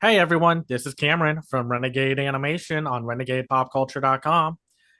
Hey everyone, this is Cameron from Renegade Animation on renegadepopculture.com.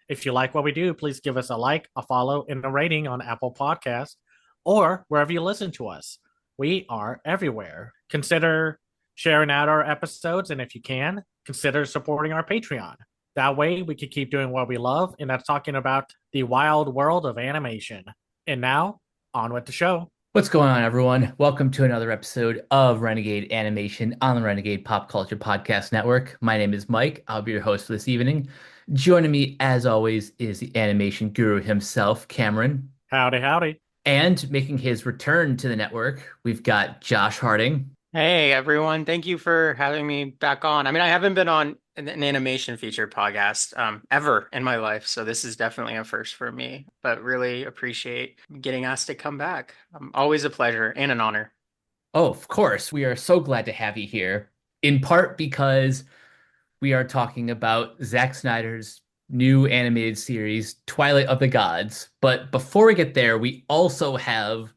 If you like what we do, please give us a like, a follow, and a rating on Apple Podcasts or wherever you listen to us. We are everywhere. Consider sharing out our episodes, and if you can, consider supporting our Patreon. That way, we can keep doing what we love, and that's talking about the wild world of animation. And now, on with the show. What's going on, everyone? Welcome to another episode of Renegade Animation on the Renegade Pop Culture Podcast Network. My name is Mike. I'll be your host for this evening. Joining me, as always, is the animation guru himself, Cameron. Howdy, howdy. And making his return to the network, we've got Josh Harding. Hey everyone, thank you for having me back on. I mean, I haven't been on an animation featured podcast ever in my life, so this is definitely a first for me, but really appreciate getting asked to come back. Always a pleasure and an honor. Oh, of course, we are so glad to have you here, in part because we are talking about Zack Snyder's new animated series, Twilight of the Gods. But before we get there, we also have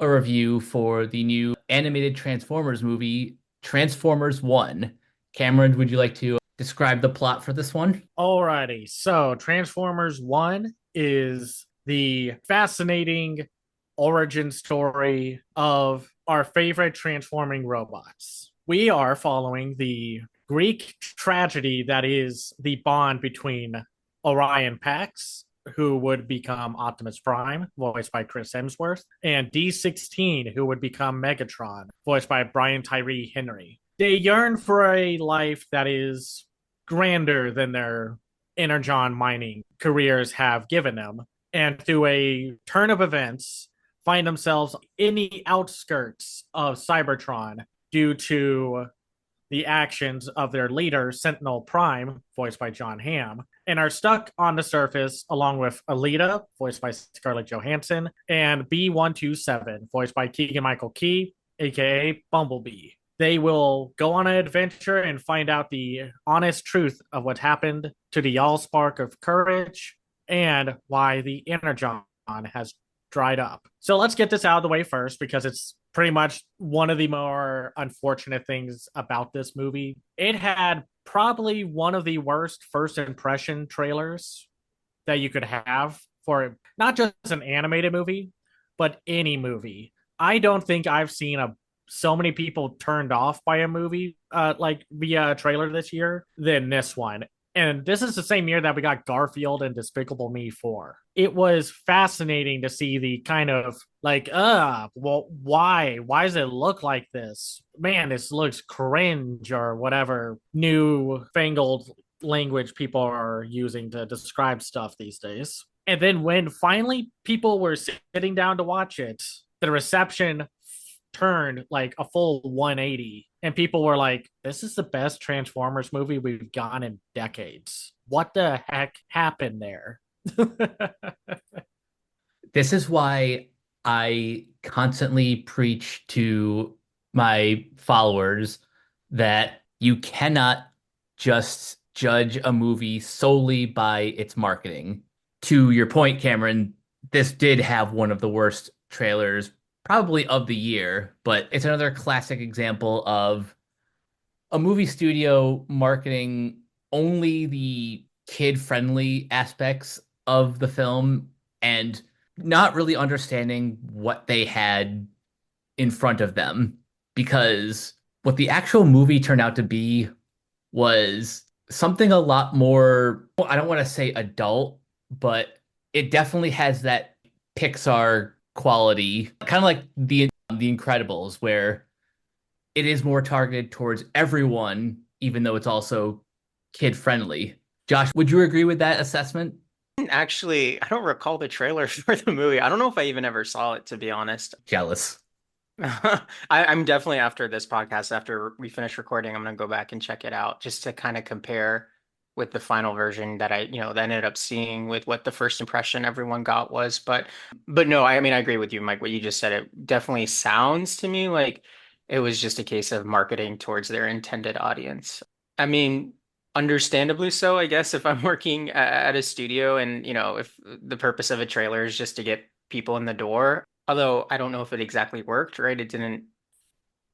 a review for the new animated Transformers movie, Transformers 1. Cameron, would you like to describe the plot for this one? Alrighty, so Transformers 1 is the fascinating origin story of our favorite transforming robots. We are following the Greek tragedy that is the bond between Orion Pax, who would become Optimus Prime, voiced by Chris Hemsworth, and D16, who would become Megatron, voiced by Brian Tyree Henry. They yearn for a life that is grander than their energon mining careers have given them. And through a turn of events, find themselves in the outskirts of Cybertron due to the actions of their leader, Sentinel Prime, voiced by John Hamm, and are stuck on the surface along with Alita, voiced by Scarlett Johansson, and B127, voiced by Keegan Michael Key, aka Bumblebee. They will go on an adventure and find out the honest truth of what happened to the Allspark of Courage and why the Energon has dried up. So let's get this out of the way first because it's pretty much one of the more unfortunate things about this movie. It had probably one of the worst first impression trailers that you could have for not just an animated movie, but any movie. I don't think I've seen so many people turned off by a movie like via a trailer this year than this one. And this is the same year that we got Garfield and Despicable Me 4. It was fascinating to see the kind of like, well, why? Why does it look like this? Man, this looks cringe or whatever new fangled language people are using to describe stuff these days. And then when finally people were sitting down to watch it, the reception turned like a full 180 and people were like, this is the best Transformers movie we've gotten in decades. What the heck happened there? This is why I constantly preach to my followers that you cannot just judge a movie solely by its marketing. To your point, Cameron, this did have one of the worst trailers probably of the year, but it's another classic example of a movie studio marketing only the kid-friendly aspects of the film and not really understanding what they had in front of them, because what the actual movie turned out to be was something a lot more, well, I don't want to say adult, but it definitely has that Pixar quality, kind of like the Incredibles, where it is more targeted towards everyone, even though it's also kid friendly. Josh, would you agree with that assessment? Actually, I don't recall the trailer for the movie. I don't know if I even ever saw it, to be honest. Jealous. I'm definitely after this podcast, after we finish recording, I'm gonna go back and check it out just to kind of compare with the final version that that ended up seeing with what the first impression everyone got was. But no, I mean, I agree with you, Mike, what you just said. It definitely sounds to me like it was just a case of marketing towards their intended audience. I mean, understandably so, I guess, if I'm working at a studio and, if the purpose of a trailer is just to get people in the door. Although I don't know if it exactly worked, right? It didn't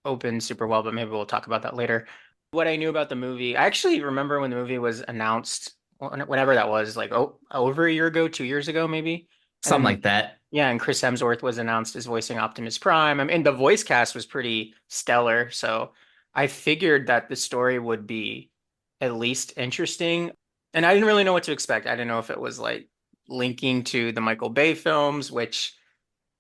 open super well, but maybe we'll talk about that later. What I knew about the movie, I actually remember when the movie was announced, whenever that was, like over a year ago, 2 years ago, maybe. And Something then, like that. yeah, and Chris Hemsworth was announced as voicing Optimus Prime. I mean, the voice cast was pretty stellar. So I figured that the story would be at least interesting. And I didn't really know what to expect. I didn't know if it was like linking to the Michael Bay films, which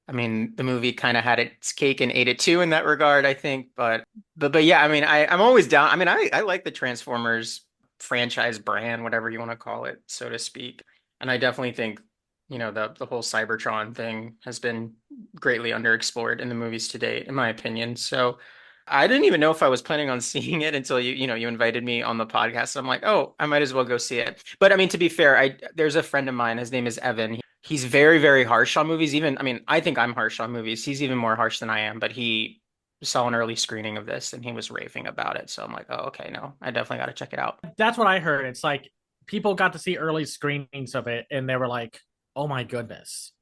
I mean, the movie kind of had its cake and ate it too in that regard, I think. But yeah, I mean, I'm always down. I mean, I like the Transformers franchise brand, whatever you want to call it, so to speak. And I definitely think, the whole Cybertron thing has been greatly underexplored in the movies to date, in my opinion. So I didn't even know if I was planning on seeing it until you invited me on the podcast. I'm like, oh, I might as well go see it. But I mean, to be fair, there's a friend of mine. His name is Evan. He's very, very harsh on movies. Even, I mean, I think I'm harsh on movies. He's even more harsh than I am, but he saw an early screening of this and he was raving about it. So I'm like, oh, okay, no, I definitely got to check it out. That's what I heard. It's like people got to see early screenings of it and they were like, oh my goodness.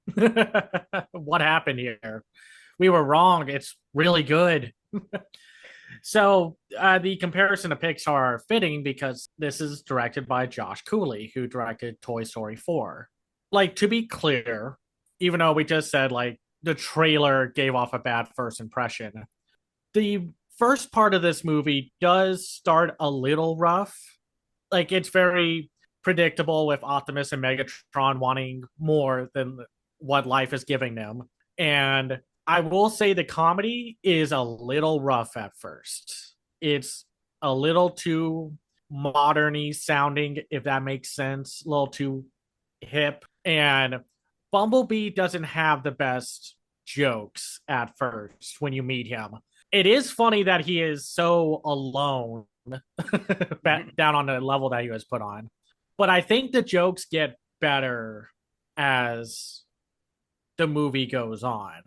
What happened here? We were wrong. It's really good. So the comparison to Pixar are fitting because this is directed by Josh Cooley, who directed Toy Story 4. Like, to be clear, even though we just said like the trailer gave off a bad first impression, the first part of this movie does start a little rough. Like, it's very predictable with Optimus and Megatron wanting more than what life is giving them. And I will say the comedy is a little rough at first. It's a little too moderny sounding, if that makes sense, a little too hip. And Bumblebee doesn't have the best jokes at first when you meet him. It is funny that he is so alone down on the level that he was put on. But I think the jokes get better as the movie goes on.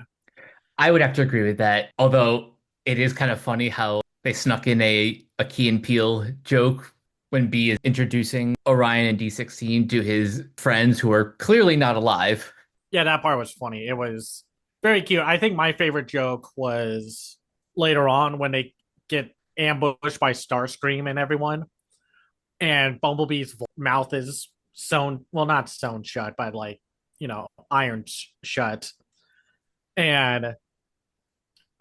I would have to agree with that. Although it is kind of funny how they snuck in a Key and Peele joke when B is introducing Orion and D16 to his friends who are clearly not alive. Yeah, that part was funny. It was very cute. I think my favorite joke was later on when they get ambushed by Starscream and everyone, and Bumblebee's mouth is sewn, well, not sewn shut, but like, iron shut. And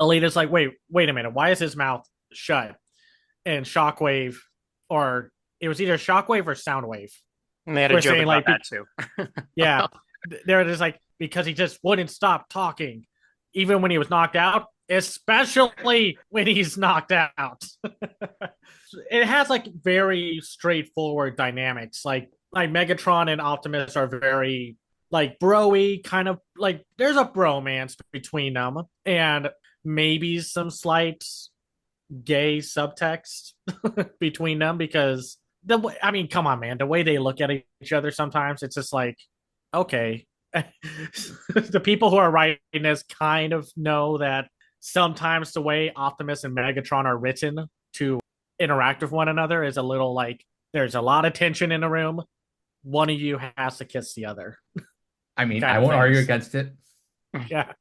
Alita's like, wait a minute, why is his mouth shut? And Shockwave, or it was either Shockwave or Soundwave, And they had a were joke saying about like, that too. yeah, they're just like, because he just wouldn't stop talking, even when he was knocked out, especially when he's knocked out. It has like very straightforward dynamics. Like Megatron and Optimus are very like broy, kind of like there's a bromance between them, and maybe some slight gay subtext between them because I mean, come on, man, the way they look at each other sometimes, it's just like, okay. The people who are writing this kind of know that sometimes the way Optimus and Megatron are written to interact with one another is a little like there's a lot of tension in the room. One of you has to kiss the other. I mean, Kind I of won't argue things. against it. Yeah.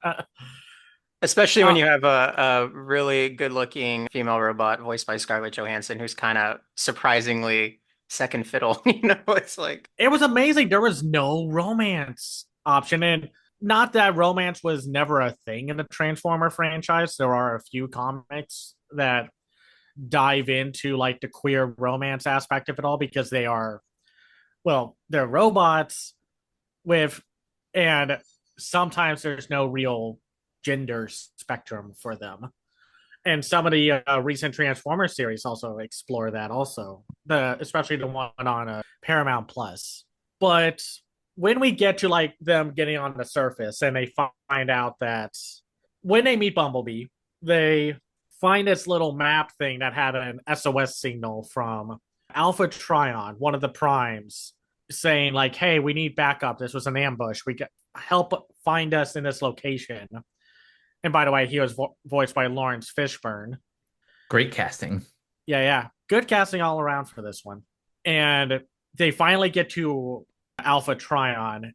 Especially when you have a really good-looking female robot voiced by Scarlett Johansson, who's kind of surprisingly second fiddle. It's like, It was amazing. There was no romance option. And not that romance was never a thing in the Transformer franchise. There are a few comics that dive into like the queer romance aspect of it all because they are, well, they're robots with, and sometimes there's no real gender spectrum for them. And some of the recent Transformer series also explore that also, especially the one on Paramount Plus. But when we get to like them getting on the surface and they find out that when they meet Bumblebee, they find this little map thing that had an SOS signal from Alpha Trion, one of the primes, saying like, hey, we need backup, this was an ambush, we get help, find us in this location. And by the way, he was voiced by Lawrence Fishburne. Great casting. Yeah. Good casting all around for this one. And they finally get to Alpha Trion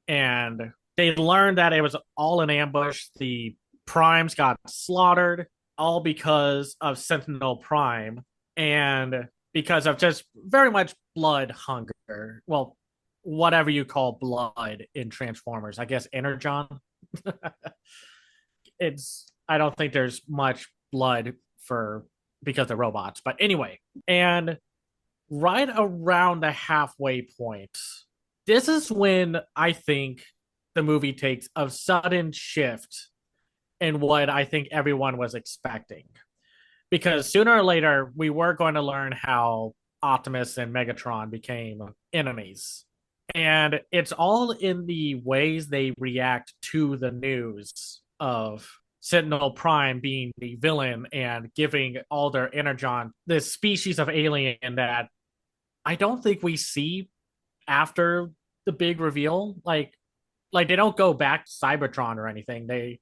and they learn that it was all an ambush. The primes got slaughtered all because of Sentinel Prime. And because of just very much blood hunger. Well, whatever you call blood in Transformers, I guess energon. I don't think there's much blood for because they're robots. But anyway, and right around the halfway point, this is when I think the movie takes a sudden shift in what I think everyone was expecting. Because sooner or later, we were going to learn how Optimus and Megatron became enemies. And it's all in the ways they react to the news of Sentinel Prime being the villain and giving all their energon, this species of alien that I don't think we see after the big reveal. Like they don't go back to Cybertron or anything. They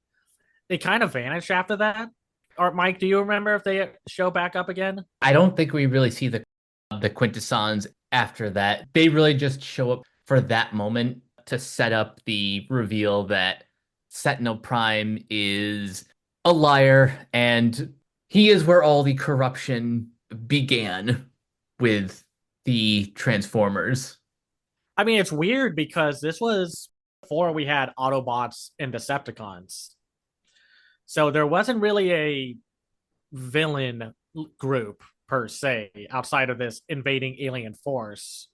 kind of vanish after that. Or Mike, do you remember if they show back up again? I don't think we really see the quintessons after that. They really just show up for that moment to set up the reveal that Sentinel Prime is a liar and he is where all the corruption began with the Transformers. I mean, it's weird because this was before we had Autobots and Decepticons. So there wasn't really a villain group per se outside of this invading alien force.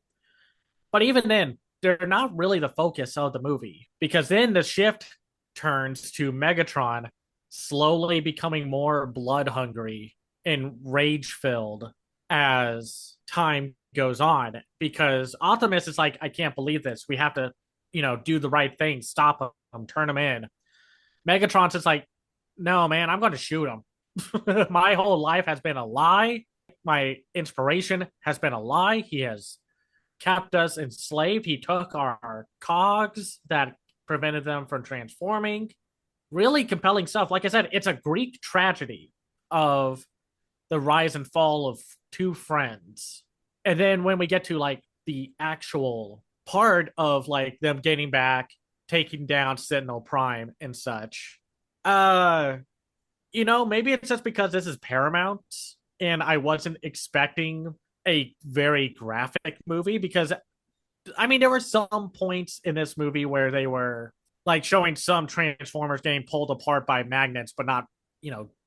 But even then, they're not really the focus of the movie because then the shift turns to Megatron slowly becoming more blood hungry and rage filled as time goes on because Optimus is like, I can't believe this. We have to, do the right thing, stop him, turn him in. Megatron's just like, no, man, I'm going to shoot him. My whole life has been a lie. My inspiration has been a lie. He has kept us enslaved. He took our cogs that prevented them from transforming. Really compelling stuff. Like I said, it's a Greek tragedy of the rise and fall of two friends. And then when we get to like the actual part of like them getting back, taking down Sentinel Prime and such, maybe it's just because this is Paramount and I wasn't expecting a very graphic movie because I mean there were some points in this movie where they were like showing some Transformers getting pulled apart by magnets but not,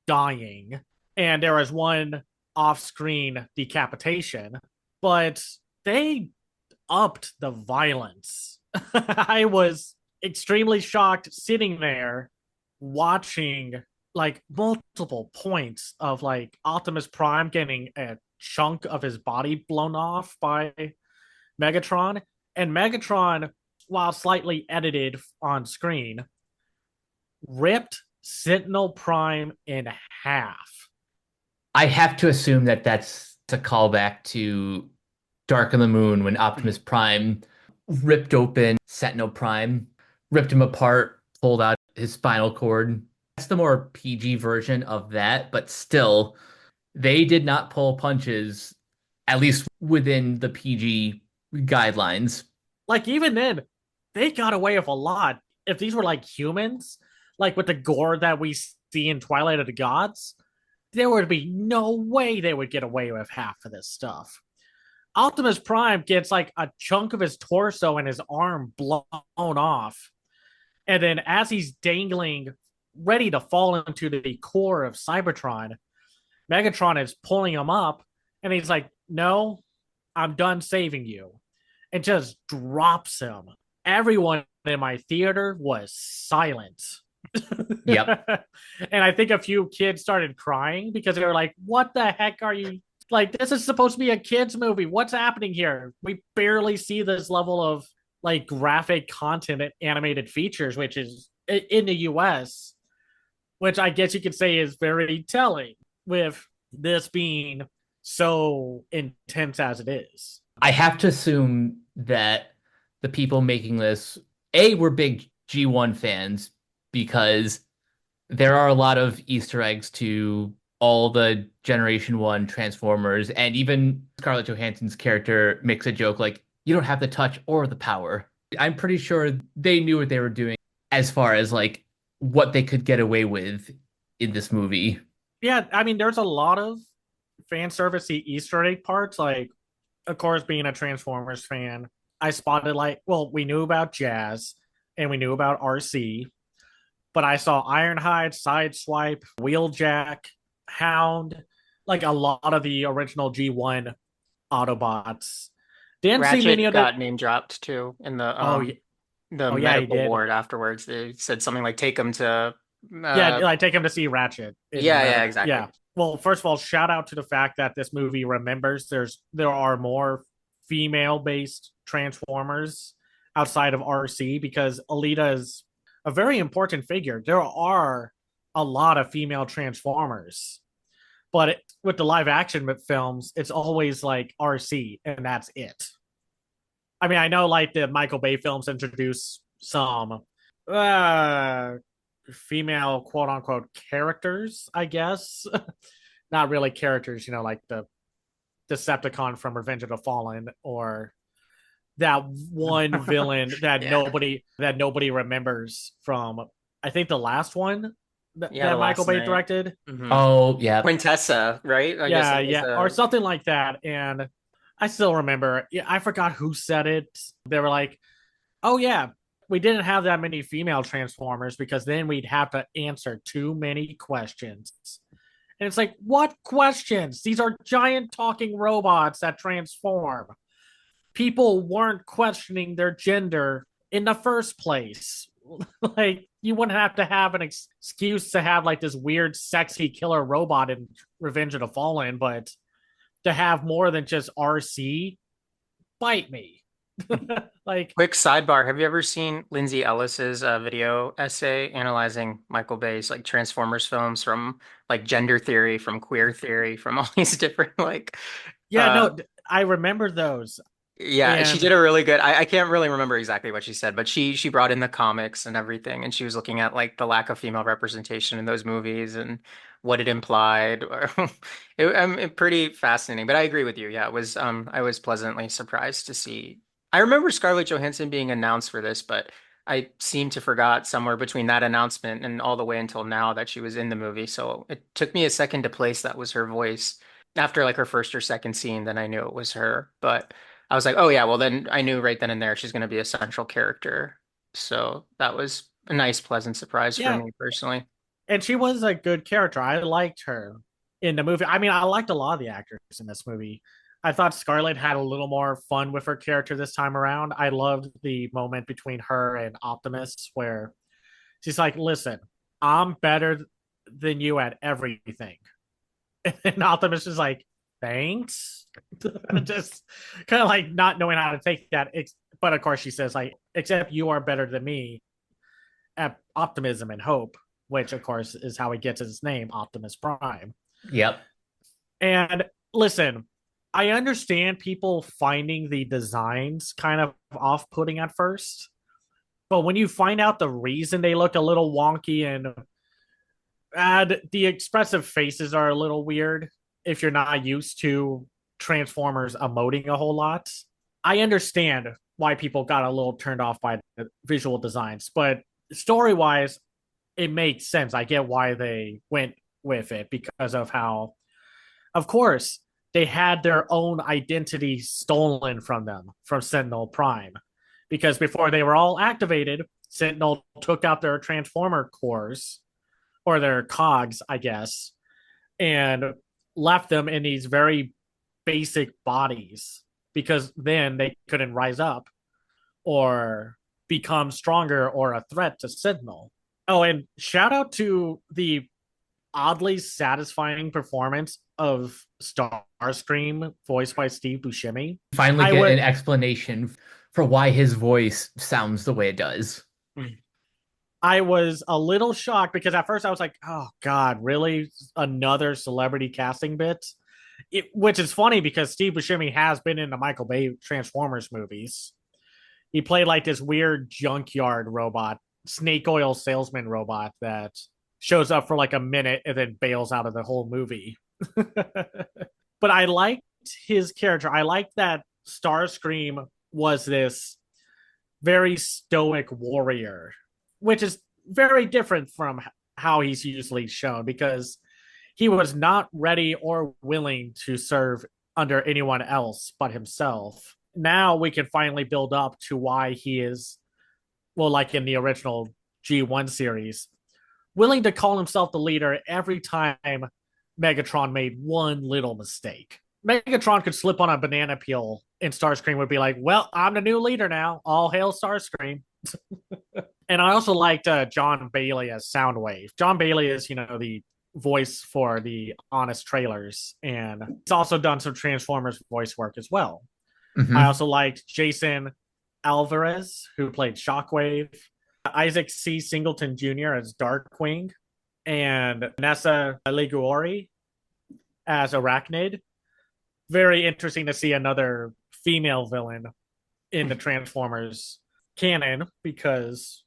dying. And there was one off-screen decapitation, but they upped the violence. I was extremely shocked sitting there watching like multiple points of like Optimus Prime getting a chunk of his body blown off by Megatron. And Megatron, while slightly edited on screen, ripped Sentinel Prime in half. I have to assume that that's a callback to Dark of the Moon when Optimus Prime ripped open Sentinel Prime, ripped him apart, pulled out his spinal cord. That's the more PG version of that, but still, they did not pull punches, at least within the PG guidelines. Like, even then, they got away with a lot. If these were like humans, like with the gore that we see in Twilight of the Gods, there would be no way they would get away with half of this stuff. Optimus Prime gets like a chunk of his torso and his arm blown off. And then as he's dangling, ready to fall into the core of Cybertron, Megatron is pulling him up and he's like, no, I'm done saving you. And just drops him. Everyone in my theater was silent. Yep. And I think a few kids started crying because they were like, what the heck are you? Like, this is supposed to be a kid's movie. What's happening here? We barely see this level of like graphic content and animated features, which is in the US, which I guess you could say is very telling with this being so intense as it is. I have to assume that the people making this, A, were big G1 fans because there are a lot of Easter eggs to all the Generation 1 Transformers, and even Scarlett Johansson's character makes a joke like, you don't have the touch or the power. I'm pretty sure they knew what they were doing as far as like what they could get away with in this movie. Yeah, I mean, there's a lot of fan servicey Easter egg parts. Like, of course, being a Transformers fan, I spotted like, well, we knew about Jazz and we knew about RC, but I saw Ironhide, Sideswipe, Wheeljack, Hound, like a lot of the original G1 Autobots. Didn't see many Ratchet of the. got name dropped too in Oh, the oh yeah, he medical did. ward afterwards. They said something like take him to Yeah, uh like take him to see Ratchet in the yeah, medical. exactly. Yeah. Well, first of all, shout out to the fact that this movie remembers there are more female based Transformers outside of RC because Alita is a very important figure. There are a lot of female Transformers, but with the live action films, it's always like RC and that's it. I mean, I know like the Michael Bay films introduce some uh female quote unquote characters, I guess. Not really characters, like the Decepticon from Revenge of the Fallen or that one villain that Yeah. nobody remembers from I think the last one Yeah, the that Michael last Bay night. directed. Hmm. Oh, yeah. Quintessa, right? I guess Yeah, that was yeah, or something like that. And I still remember. Yeah, I forgot who said it. They were like, "Oh yeah, we didn't have that many female Transformers because then we'd have to answer too many questions." And it's like, what questions? These are giant talking robots that transform. People weren't questioning their gender in the first place. Like, you wouldn't have to have an excuse to have like this weird, sexy killer robot in Revenge of the Fallen, but to have more than just RC, bite me. Like, Quick sidebar. Have you ever seen Lindsay Ellis's video essay analyzing Michael Bay's like Transformers films from like gender theory, from queer theory, from all these different like yeah, uh no, I remember those. yeah, she And did a really good. I can't really remember exactly what she said, but she brought in the comics and everything, and she was looking at like the lack of female representation in those movies and what it implied. Pretty fascinating. But I agree with you. Yeah, it was. I was pleasantly surprised to see. I remember Scarlett Johansson being announced for this, but I seem to forgot somewhere between that announcement and all the way until now that she was in the movie. So it took me a second to place that was her voice. After like her first or second scene, then I knew it was her. But I was like, oh yeah, well then I knew right then and there she's going to be a central character. So that was a nice, pleasant surprise for yeah, me personally. and she was a good character. I liked her in the movie. I mean, I liked a lot of the actors in this movie. I thought Scarlett had a little more fun with her character this time around. I loved the moment between her and Optimus where she's like, "Listen, I'm better than you at everything," and Optimus is like, "Thanks." Just kind of like not knowing how to take that. But of course, she says like, "Except you are better than me at optimism and hope," which of course is how he gets his name, Optimus Prime. Yep. And listen, I understand people finding the designs kind of off-putting at first, but when you find out the reason they look a little wonky and the expressive faces are a little weird if you're not used to Transformers emoting a whole lot, I understand why people got a little turned off by the visual designs, but story-wise, it makes sense. I get why they went with it because of how, of course, they had their own identity stolen from them from Sentinel Prime. Because before they were all activated, Sentinel took out their Transformer cores or their cogs, I guess, and left them in these very basic bodies because then they couldn't rise up or become stronger or a threat to Sentinel. Oh, and shout out to the oddly satisfying performance of Starscream, voiced by Steve Buscemi. Finally I get would an explanation for why his voice sounds the way it does. I was a little shocked because at first I was like, "Oh God, really? Another celebrity casting bit?" Which is funny because Steve Buscemi has been in the Michael Bay Transformers movies. He played like this weird junkyard robot, snake oil salesman robot that shows up for like a minute and then bails out of the whole movie. But I liked his character. I liked that Starscream was this very stoic warrior, which is very different from how he's usually shown because he was not ready or willing to serve under anyone else but himself. Now we can finally build up to why he is, well, like in the original G1 series, willing to call himself the leader every time Megatron made one little mistake. Megatron could slip on a banana peel and Starscream would be like, well, I'm the new leader now. All hail Starscream. And I also liked John Bailey as Soundwave. John Bailey is, the voice for the Honest trailers, and he's also done some Transformers voice work as well. I Hmm. also liked Jason Alvarez, who played Shockwave, Isaac C. Singleton Jr. as Darkwing, and Nessa Liguori as Arachnid. Very interesting to see another female villain in the Transformers canon because,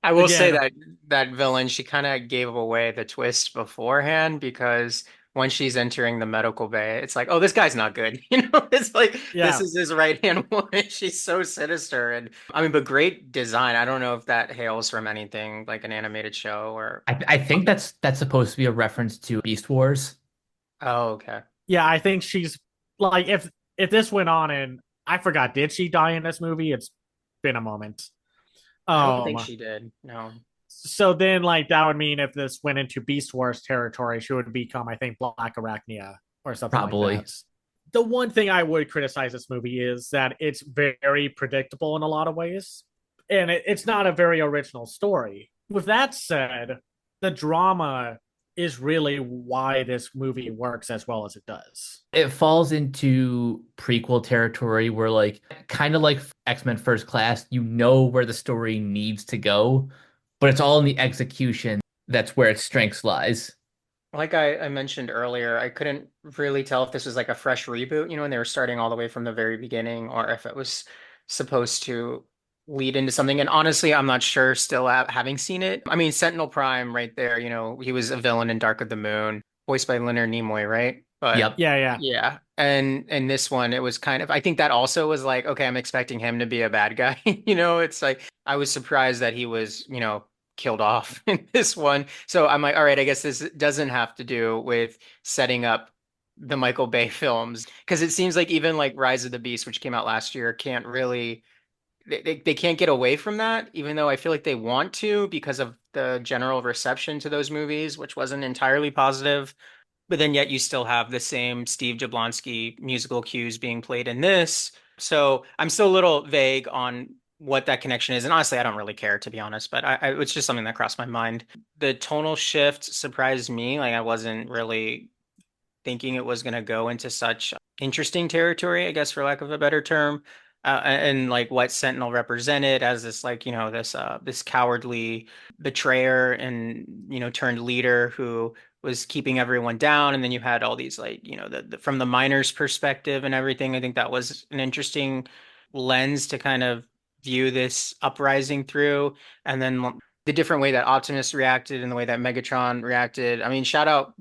I will say again, that that villain, she kind of gave away the twist beforehand because when she's entering the medical bay, it's like, oh, this guy's not good. It's like this yeah, is his right hand woman. She's so sinister. And I mean, but great design. I don't know if that hails from anything like an animated show or I think that's supposed to be a reference to Beast Wars. oh, okay. yeah, I think she's like, if this went on, and I forgot, did she die in this movie? It's been a moment. I don't think Um, she did. No. so then like that would mean if this went into Beast Wars territory, she would become, I think, Black Arachnia or something like Probably. that. The one thing I would criticize this movie is that it's very predictable in a lot of ways, and it's not a very original story. With that said, the drama is really why this movie works as well as it does. It falls into prequel territory where like kind of like X-Men First Class, you know where the story needs to go, but it's all in the execution. That's where its strengths lies. Like I mentioned earlier, I couldn't really tell if this was like a fresh reboot, when they were starting all the way from the very beginning, or if it was supposed to lead into something. And honestly, I'm not sure still having seen it. I mean, Sentinel Prime right there, he was a villain in Dark of the Moon, voiced by Leonard Nimoy, right? But Yep. Yeah, yeah. yeah, and this one, it was kind of, I think that also was like, okay, I'm expecting him to be a bad guy. It's like I was surprised that he was, killed off in this one. So I'm like, all right, I guess this doesn't have to do with setting up the Michael Bay films because it seems like even like Rise of the Beast, which came out last year, can't really they can't get away from that, even though I feel like they want to because of the general reception to those movies, which wasn't entirely positive. But then yet you still have the same Steve Jablonsky musical cues being played in this. So I'm still a little vague on what that connection is. And honestly, I don't really care, to be honest, but it's just something that crossed my mind. The tonal shift surprised me. Like I wasn't really thinking it was going to go into such interesting territory, I guess, for lack of a better term. And like what Sentinel represented as this, like, this cowardly betrayer and, turned leader who was keeping everyone down. And then you had all these, like, from the miners' perspective and everything. I think that was an interesting lens to kind of view this uprising through. And then the different way that Optimus reacted and the way that Megatron reacted. I mean, shout out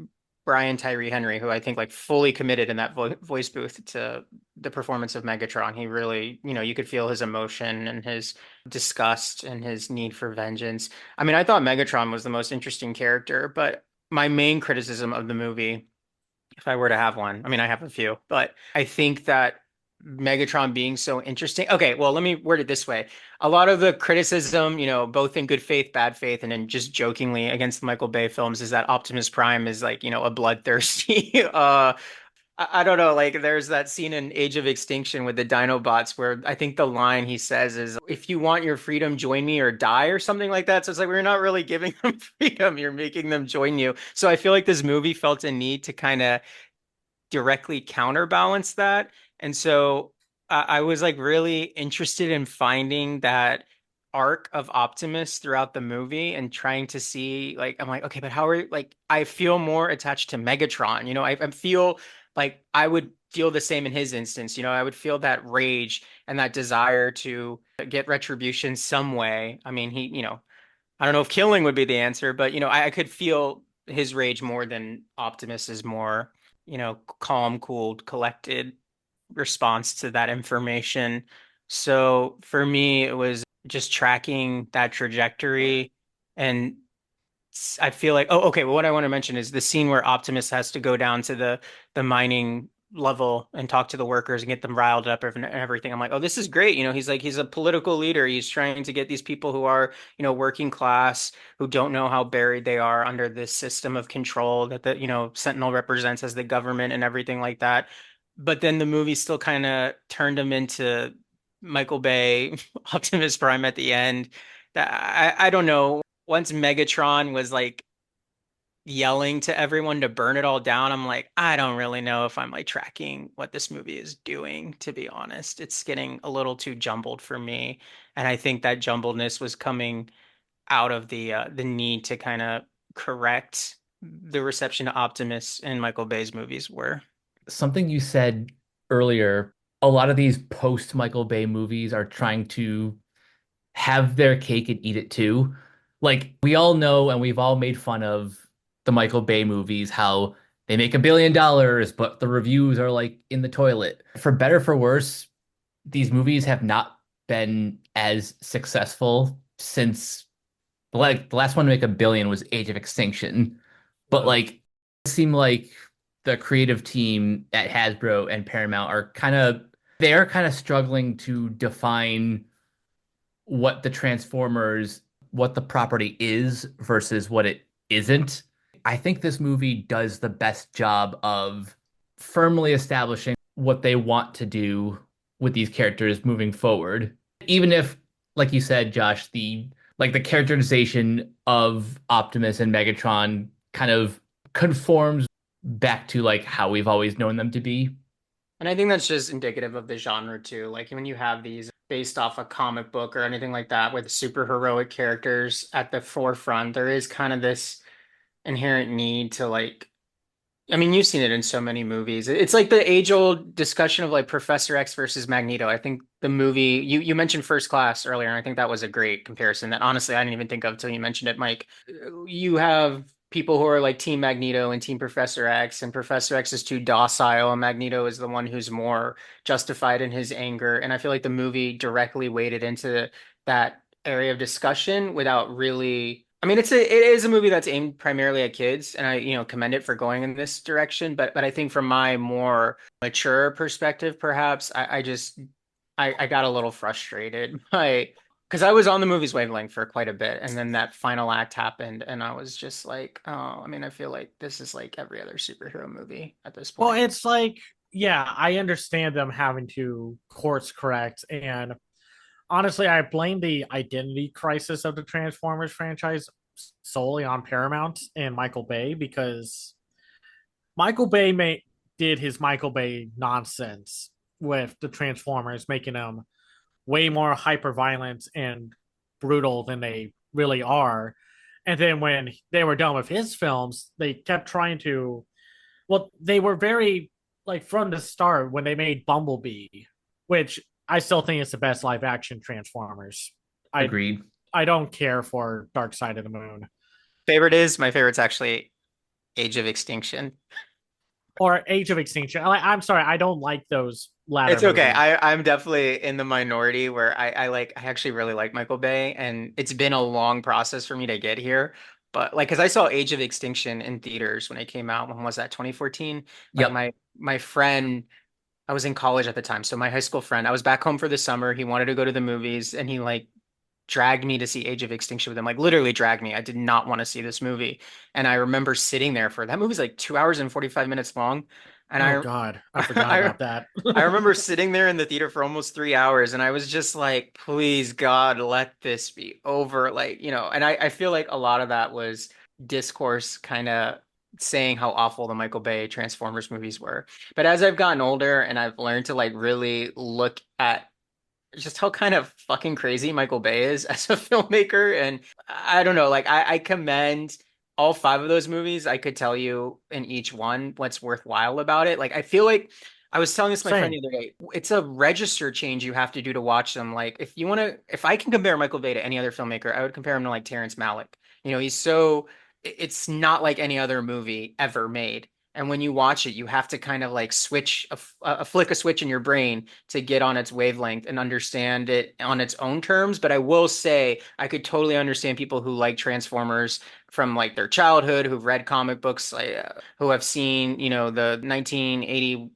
Brian Tyree Henry, who I think like fully committed in that voice booth to the performance of Megatron. He really, you could feel his emotion and his disgust and his need for vengeance. I mean, I thought Megatron was the most interesting character, but my main criticism of the movie, if I were to have one, I mean, I have a few, but I think that Megatron being so interesting. Okay, well, let me word it this way. A lot of the criticism, both in good faith, bad faith, and then just jokingly against the Michael Bay films is that Optimus Prime is like, a bloodthirsty I don't know, like there's that scene in Age of Extinction with the Dinobots where I think the line he says is, if you want your freedom, join me or die or something like that. So it's like we're not really giving them freedom, you're making them join you. So I feel like this movie felt a need to kind of directly counterbalance that. And so I was like really interested in finding that arc of Optimus throughout the movie and trying to see like I'm like, okay, but how are like I feel more attached to Megatron. I feel like I would feel the same in his instance. I would feel that rage and that desire to get retribution some way. I mean, I don't know if killing would be the answer, but I could feel his rage more than Optimus's more, calm, cooled, collected response to that information. So for me, it was just tracking that trajectory and I feel like, oh, okay. Well, what I want to mention is the scene where Optimus has to go down to the mining level and talk to the workers and get them riled up and everything. I'm like, oh, this is great. He's like, he's a political leader. He's trying to get these people who are, working class, who don't know how buried they are under this system of control that Sentinel represents as the government and everything like that. But then the movie still kind of turned him into Michael Bay, Optimus Prime at the end. That I don't know. Once Megatron was like yelling to everyone to burn it all down, I'm like, I don't really know if I'm like tracking what this movie is doing, to be honest. It's getting a little too jumbled for me. And I think that jumbledness was coming out of the need to kind of correct the reception to Optimus in Michael Bay's movies were. Something you said earlier, a lot of these post Michael Bay movies are trying to have their cake and eat it too. Like we all know and we've all made fun of the Michael Bay movies, how they make $1 billion, but the reviews are like in the toilet. For better for worse, these movies have not been as successful since like the last one to make 1 billion was Age of Extinction. But Ugh. like it seemed like the creative team at Hasbro and Paramount are kind of struggling to define what the Transformers, what the property is versus what it isn't. I think this movie does the best job of firmly establishing what they want to do with these characters moving forward. Even if, like you said, Josh, the characterization of Optimus and Megatron kind of conforms back to like how we've always known them to be. And I think that's just indicative of the genre too. Like when you have these based off a comic book or anything like that with super heroic characters at the forefront, there is kind of this inherent need to like, I mean, you've seen it in so many movies. It's like the age-old discussion of like Professor X versus Magneto. I think the movie you mentioned First Class earlier, and I think that was a great comparison that honestly I didn't even think of until you mentioned it, Mike. You have people who are like Team Magneto and Team Professor X, and Professor X is too docile, and Magneto is the one who's more justified in his anger. And I feel like the movie directly waded into that area of discussion without really. I mean, it is a movie that's aimed primarily at kids, and I, commend it for going in this direction. But I think from my more mature perspective, perhaps I just I got a little frustrated by because I was on the movie's wavelength for quite a bit, and then that final act happened, and I was just like, oh, I mean, I feel like this is like every other superhero movie at this Well, point. it's like, yeah, I understand them having to course correct. And honestly, I blame the identity crisis of the Transformers franchise solely on Paramount and Michael Bay because Michael Bay did his Michael Bay nonsense with the Transformers, making them way more hyper violent and brutal than they really are. And then when they were done with his films, they kept trying to. Well, they were very like from the start when they made Bumblebee, which I still think is the best live action Transformers. I Agreed. I don't care for Dark Side of the Moon Favorite is my favorite's actually Age of Extinction. or Age of Extinction. I'm sorry, I don't like those latter It's okay. movies. I'm definitely in the minority where I actually really like Michael Bay, and it's been a long process for me to get here. But like, because I saw Age of Extinction in theaters when it came out. When was that? 2014. Like Yep. my friend, I was in college at the time, so my high school friend, I was back home for the summer. He wanted to go to the movies, and he like dragged me to see Age of Extinction with him. Like literally dragged me. I did not want to see this movie, and I remember sitting there for that movie's like 2 hours and 45 minutes long, and Oh I God, I forgot I about that. I remember sitting there in the theater for almost 3 hours and I was just like, please God, let this be over. Like, and I feel like a lot of that was discourse kind of saying how awful the Michael Bay Transformers movies were. But as I've gotten older and I've learned to like really look at just how kind of fucking crazy Michael Bay is as a filmmaker. And I don't know, like I commend all five of those movies. I could tell you in each one what's worthwhile about it. Like I feel like I was telling this to my friend Same. the other day. It's a register change you have to do to watch them. Like if I can compare Michael Bay to any other filmmaker, I would compare him to like Terrence Malick. He's so it's not like any other movie ever made. And when you watch it, you have to kind of like flick a switch in your brain to get on its wavelength and understand it on its own terms. But I will say I could totally understand people who like Transformers from like their childhood, who've read comic books, like, who have seen, the 1980,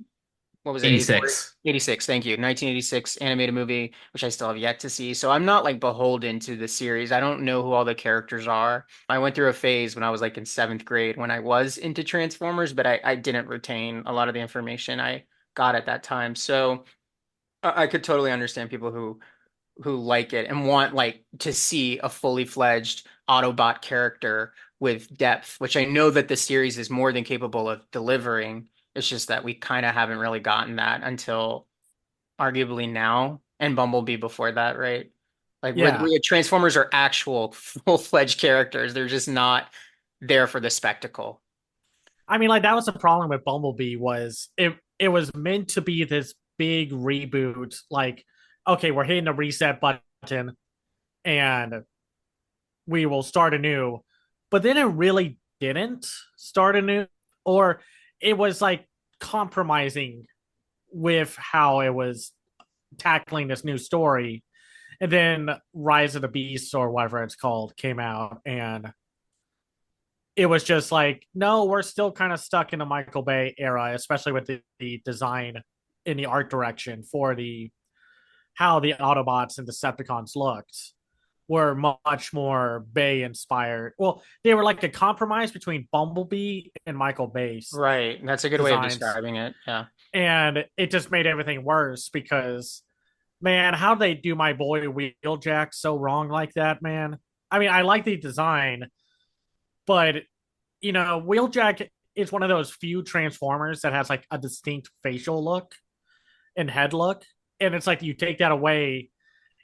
what was it, 84, 86. 86, thank you, 1986 animated movie, which I still have yet to see. So I'm not like beholden to the series. I don't know who all the characters are. I went through a phase when I was like in seventh grade when I was into Transformers, but I didn't retain a lot of the information I got at that time. So I could totally understand people who like it and want like to see a fully fledged Autobot character with depth, which I know that the series is more than capable of delivering. It's just that we kind of haven't really gotten that until arguably now, and Bumblebee before that, right? Like Yeah. where Transformers are actual full-fledged characters. They're just not there for the spectacle. I mean, like that was the problem with Bumblebee was it was meant to be this big reboot. Like, okay, we're hitting the reset button and we will start anew. But then it really didn't start anew, or it was like compromising with how it was tackling this new story. And then Rise of the Beast or whatever it's called came out, and it was just like, no, we're still kind of stuck in the Michael Bay era, especially with the design in the art direction for the how the Autobots and Decepticons looked were much more Bay inspired. Well, they were like a compromise between Bumblebee and Michael Bay's Right. That's a good way of designs. describing it. Yeah. And it just made everything worse because, man, how they do my boy Wheeljack so wrong like that, man? I mean, I like the design, but Wheeljack is one of those few Transformers that has like a distinct facial look and head look. And it's like you take that away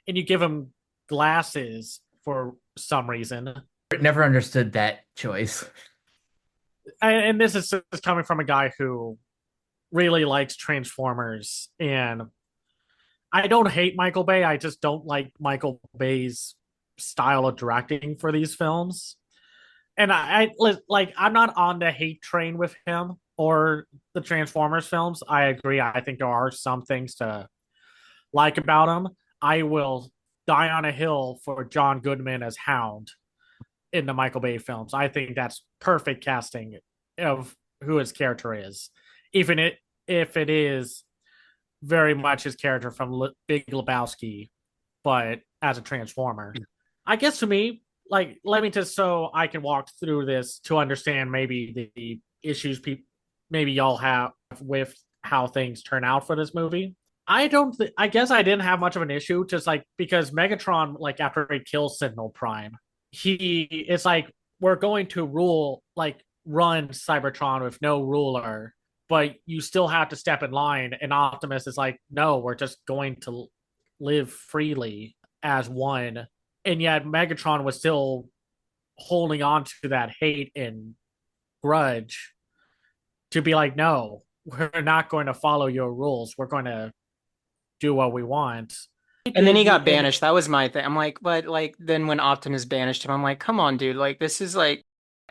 and you give him glasses for some reason. Never understood that choice. And this is just coming from a guy who really likes Transformers. And I don't hate Michael Bay. I just don't like Michael Bay's style of directing for these films. And like I'm not on the hate train with him or the Transformers films. I agree. I think there are some things to like about him. I will die on a hill for John Goodman as Hound in the Michael Bay films. I think that's perfect casting of who his character is, even if it is very much his character from Big Lebowski, but as a Transformer. I guess to me, like, let me just so I can walk through this to understand maybe the issues maybe y'all have with how things turn out for this movie. I guess I didn't have much of an issue, just like because Megatron, like after he kills Sentinel Prime, it's like we're going to run Cybertron with no ruler, but you still have to step in line. And Optimus is like, no, we're just going to live freely as one. And yet Megatron was still holding on to that hate and grudge to be like, no, we're not going to follow your rules. We're going to do what we want. And then he got And banished. That was my thing. I'm like, but like then when Optimus banished him, I'm like, come on, dude. Like this is like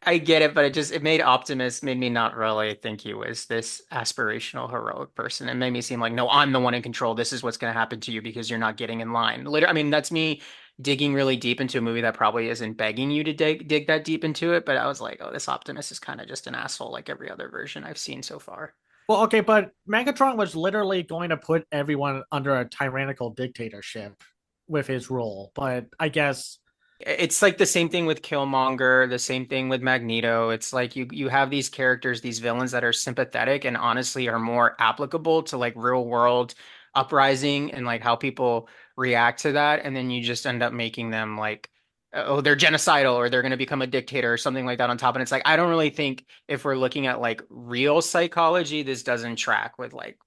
I get it, but it made Optimus made me not really think he was this aspirational heroic person. It made me seem like, no, I'm the one in control. This is what's gonna happen to you because you're not getting in line. Later, I mean, that's me digging really deep into a movie that probably isn't begging you to dig that deep into it. But I was like, oh, this Optimus is kind of just an asshole like every other version I've seen so far. well, okay, but Megatron was literally going to put everyone under a tyrannical dictatorship with his rule. But I guess It's like the same thing with Killmonger, the same thing with Magneto. It's like you have these characters, these villains that are sympathetic and honestly are more applicable to like real world uprising and like how people react to that. And then you just end up making them like, oh, they're genocidal or they're going to become a dictator or something like that on top. And it's like, I don't really think if we're looking at like real psychology, this doesn't track with like,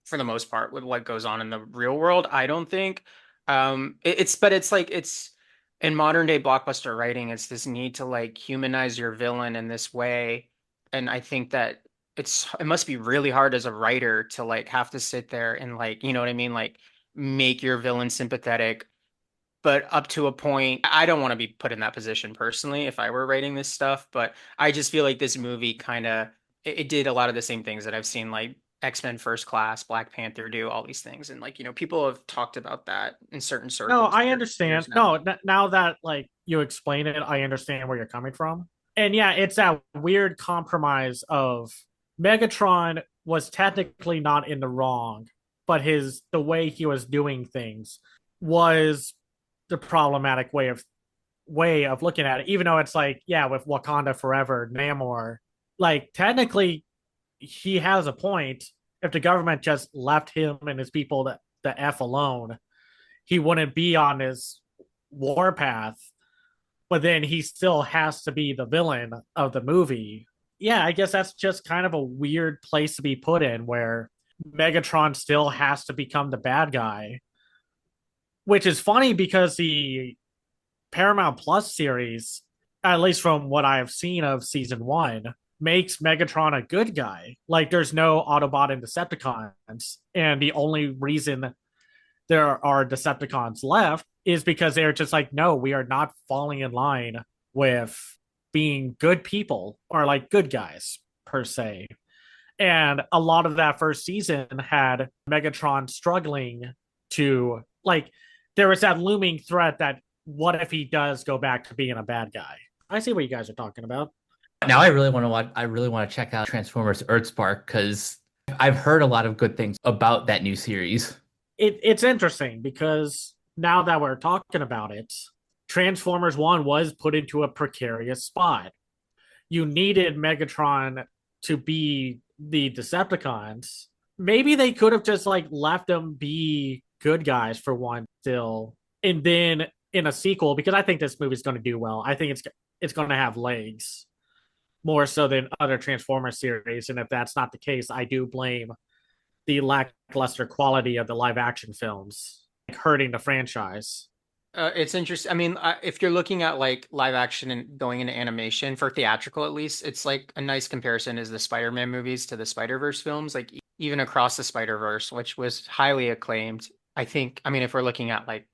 for the most part, with what goes on in the real world. I don't think. But it's like, it's in modern day blockbuster writing, it's this need to like humanize your villain in this way. And I think that it must be really hard as a writer to like have to sit there and like, you know what I mean? Like make your villain sympathetic, but up to a point. I don't want to be put in that position personally if I were writing this stuff, but I just feel like this movie kind of it did a lot of the same things that I've seen like X-Men First Class, Black Panther do all these things. And like, people have talked about that in certain No, circles I for understand. years now. No, now that like you explain it, I understand where you're coming from. And yeah, it's that weird compromise of Megatron was technically not in the wrong, but the way he was doing things was the problematic way of looking at it. Even though it's like, yeah, with Wakanda Forever, Namor, like technically he has a point. If the government just left him and his people the F alone, he wouldn't be on his warpath, but then he still has to be the villain of the movie. Yeah, I guess that's just kind of a weird place to be put in where Megatron still has to become the bad guy, which is funny because the Paramount Plus series, at least from what I've seen of season one, makes Megatron a good guy. Like there's no Autobot and Decepticons, and the only reason there are Decepticons left is because they're just like, no, we are not falling in line with being good people or like good guys per se. And a lot of that first season had Megatron struggling to like, there was that looming threat that what if he does go back to being a bad guy? I see what you guys are talking about. Now I really want to watch. I really want to check out Transformers Earthspark because I've heard a lot of good things about that new series. It's interesting because now that we're talking about it, Transformers 1 was put into a precarious spot. You needed Megatron to be the Decepticons. Maybe they could have just like left them be good guys for one still. And then in a sequel, because I think this movie's going to do well, I think it's going to have legs more so than other Transformers series. And if that's not the case, I do blame the lackluster quality of the live action films hurting the franchise. It's interesting. I mean, if you're looking at like live action and going into animation for theatrical, at least, it's like a nice comparison is the Spider-Man movies to the Spider-Verse films. Like even across the Spider-Verse, which was highly acclaimed. I think, I mean, if we're looking at like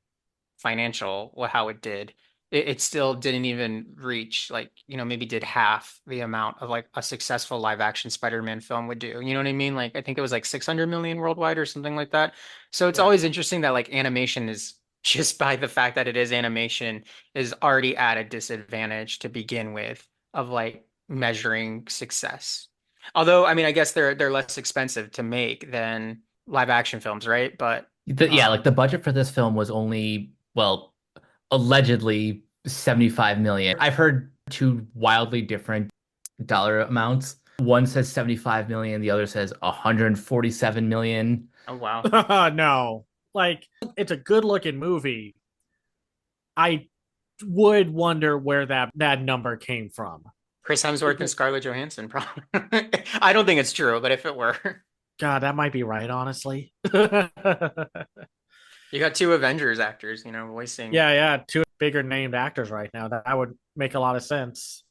financial, how it did, it still didn't even reach like, maybe did half the amount of like a successful live action Spider-Man film would do. You know what I mean? Like I think it was like 600 million worldwide or something like that. So it's Yeah. always interesting that like animation is just by the fact that it is animation is already at a disadvantage to begin with of like measuring success. Although, I mean, I guess they're less expensive to make than live action films, right? But Yeah, like the budget for this film was only, well, allegedly 75 million. I've heard two wildly different dollar amounts. One says 75 million, the other says 147 million. oh wow. No, like it's a good looking movie. I would wonder where that number came from. Chris Hemsworth and Scarlett Johansson, probably. I don't think it's true, but if it were, God, that might be right, honestly. Yeah, you got two Avengers actors, voicing. yeah, two bigger named actors right now. That would make a lot of sense.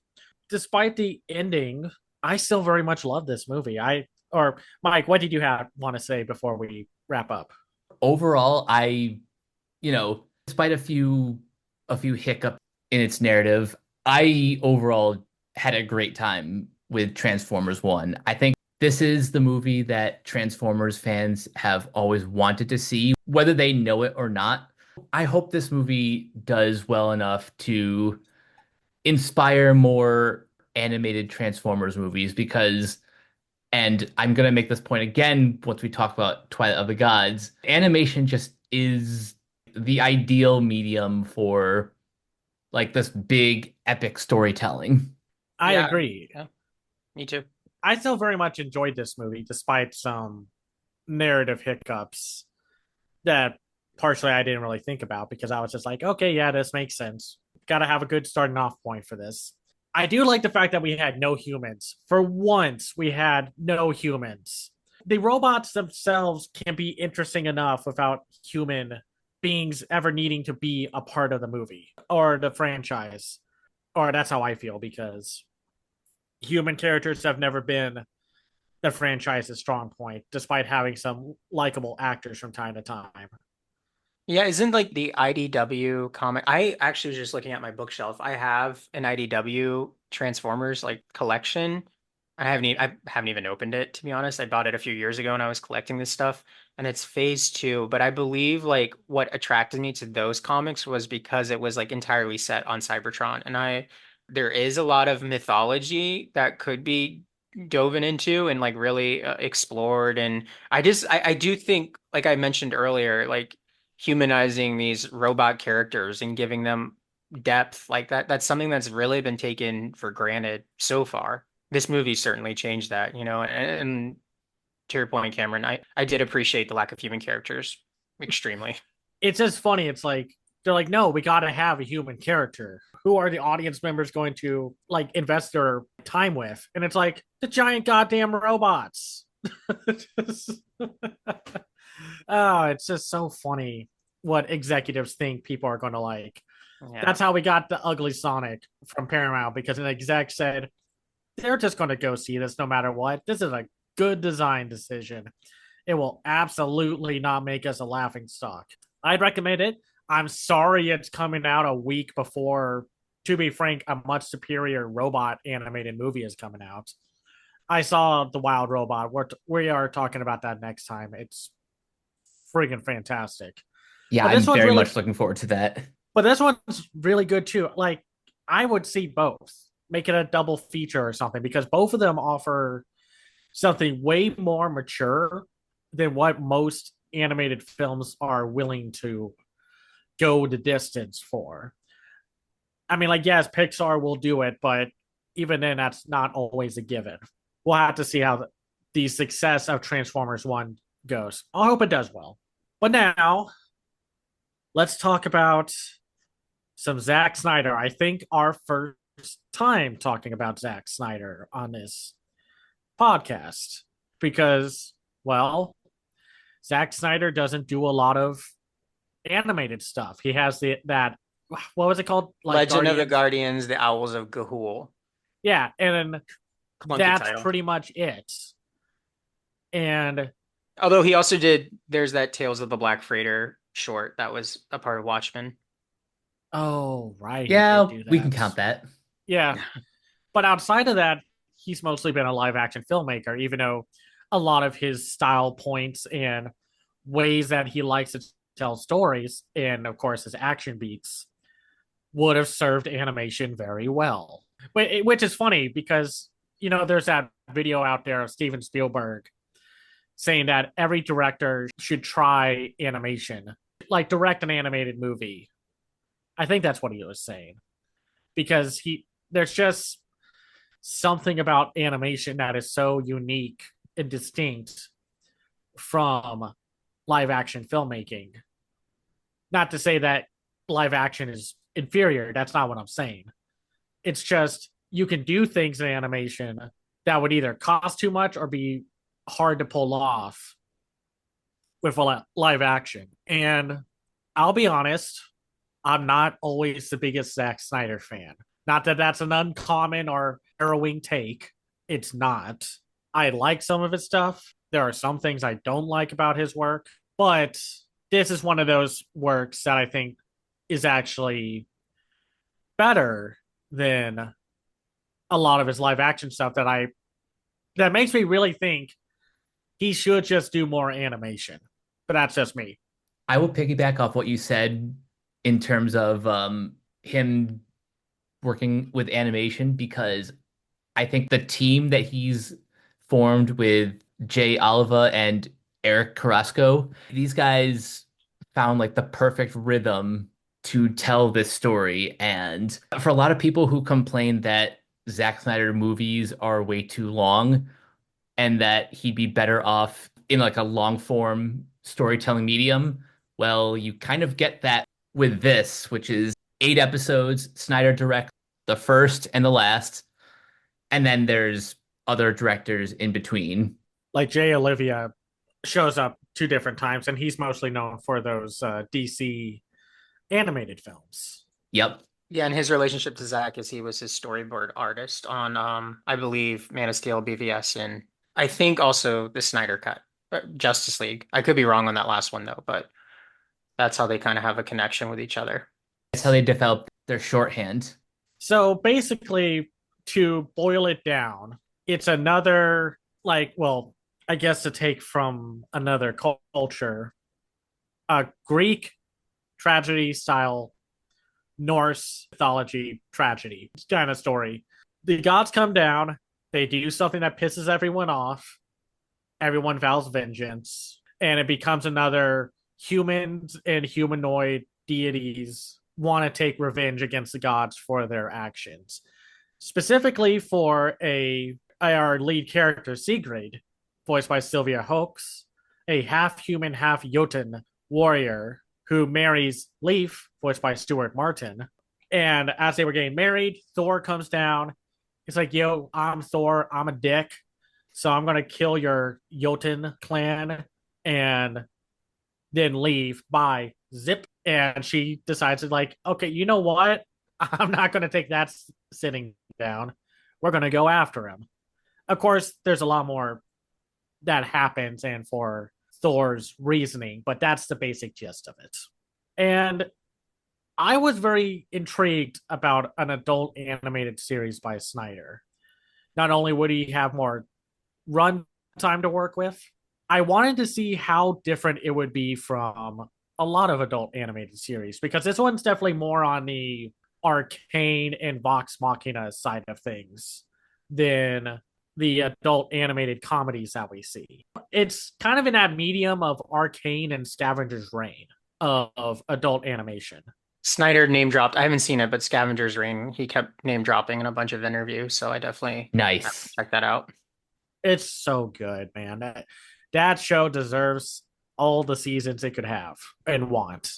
Despite the ending, I still very much love this movie. Or Mike, what did you want to say before we wrap up? Overall, despite a few hiccups in its narrative, I overall had a great time with Transformers 1. I think this is the movie that Transformers fans have always wanted to see, whether they know it or not. I hope this movie does well enough to inspire more animated Transformers movies because, and I'm going to make this point again once we talk about Twilight of the Gods, animation just is the ideal medium for like this big epic storytelling. I Yeah, agree. yeah, me too. I still very much enjoyed this movie, despite some narrative hiccups that partially I didn't really think about because I was just like, okay, yeah, this makes sense. Got to have a good starting off point for this. I do like the fact that we had no humans. For once, we had no humans. The robots themselves can be interesting enough without human beings ever needing to be a part of the movie or the franchise. Or that's how I feel because human characters have never been the franchise's strong point, despite having some likable actors from time to time. Yeah, isn't like the IDW comic? I actually was just looking at my bookshelf. I have an IDW Transformers like collection, I haven't even opened it, to be honest. I bought it a few years ago when I was collecting this stuff, and it's phase two. But I believe like what attracted me to those comics was because it was like entirely set on Cybertron, and I there is a lot of mythology that could be dove into and like really explored. And I do think, like I mentioned earlier, like humanizing these robot characters and giving them depth like that's something that's really been taken for granted so far. This movie certainly changed that, and to your point, Cameron, I did appreciate the lack of human characters extremely. It's just funny. It's like they're like, no, we got to have a human character. Who are the audience members going to like invest their time with? And it's like the giant goddamn robots. Oh, it's just so funny what executives think people are going to like. Yeah. That's how we got the ugly Sonic from Paramount because an exec said they're just going to go see this no matter what. This is a good design decision. It will absolutely not make us a laughing stock. I'd recommend it. I'm sorry it's coming out a week before, to be frank, a much superior robot animated movie is coming out. I saw The Wild Robot. We are talking about that next time. It's friggin' fantastic. Yeah, But this I'm one's very really, much looking forward to that. but this one's really good too. Like, I would see both. Make it a double feature or something because both of them offer something way more mature than what most animated films are willing to go the distance for. I mean, like, yes, Pixar will do it, but even then, that's not always a given. We'll have to see how the success of Transformers 1 goes. I hope it does well. But now, let's talk about some Zack Snyder. I think our first time talking about Zack Snyder on this podcast because, well, Zack Snyder doesn't do a lot of animated stuff. He has that what was it called? Like Legend of the Guardians. Guardians, the Owls of Ga'Hoole. Yeah, and then Clunky that's title. pretty much it. And Although he also did, there's that Tales of the Black Freighter short that was a part of Watchmen. oh, right, he did Yeah, do we can that. count that. Yeah, but outside of that, he's mostly been a live action filmmaker, even though a lot of his style points and ways that he likes to tell stories, and of course his action beats, would have served animation very well. Which is funny because there's that video out there of Steven Spielberg saying that every director should try animation, like direct an animated movie. I think that's what he was saying because there's just something about animation that is so unique and distinct from live action filmmaking. Not to say that live action is inferior. That's not what I'm saying. It's just you can do things in animation that would either cost too much or be hard to pull off with a live action. And I'll be honest, I'm not always the biggest Zack Snyder fan. Not that that's an uncommon or harrowing take. It's not. I like some of his stuff. There are some things I don't like about his work, but this is one of those works that I think is actually better than a lot of his live action stuff that makes me really think he should just do more animation. But that's just me. I will piggyback off what you said in terms of him working with animation because I think the team that he's formed with Jay Oliva and Eric Carrasco, these guys found like the perfect rhythm to tell this story. And for a lot of people who complain that Zack Snyder movies are way too long and that he'd be better off in like a long form storytelling medium, well, you kind of get that with this, which is 8 episodes. Snyder directs the first and the last, and then there's other directors in between. Like Jay Olivia shows up 2 different times, and he's mostly known for those DC animated films. Yep. Yeah, and his relationship to Zach is he was his storyboard artist on I believe Man of Steel, BVS, and I think also the Snyder Cut, Justice League. I could be wrong on that last one though, but that's how they kind of have a connection with each other. That's how they develop their shorthand. So basically, to boil it down, it's another, like, well, I guess to take from another culture, a Greek tragedy style Norse mythology tragedy kind of story. The gods come down, they do something that pisses everyone off, everyone vows vengeance, and it becomes another humans and humanoid deities want to take revenge against the gods for their actions. Specifically for a our lead character, Sigrid, voiced by Sylvia Hoeks, a half human, half Jotun warrior who marries Leif, voiced by Stuart Martin. And as they were getting married, Thor comes down. He's like, yo, I'm Thor. I'm a dick. So I'm going to kill your Jotun clan and then leave. Bye. Zip. And she decides to, like, okay, you know what? I'm not going to take that sitting down. We're going to go after him. Of course, there's a lot more that happens and for Thor's reasoning, but that's the basic gist of it. And I was very intrigued about an adult animated series by Snyder. Not only would he have more run time to work with, I wanted to see how different it would be from a lot of adult animated series because this one's definitely more on the arcane and Vox Machina side of things than the adult animated comedies that we see. It's kind of in that medium of arcane and Scavenger's Reign of adult animation. Snyder name dropped. I haven't seen it, but Scavenger's Reign, he kept name dropping in a bunch of interviews, so I definitely have to Nice. check that out. It's so good, man. That show deserves all the seasons it could have and want.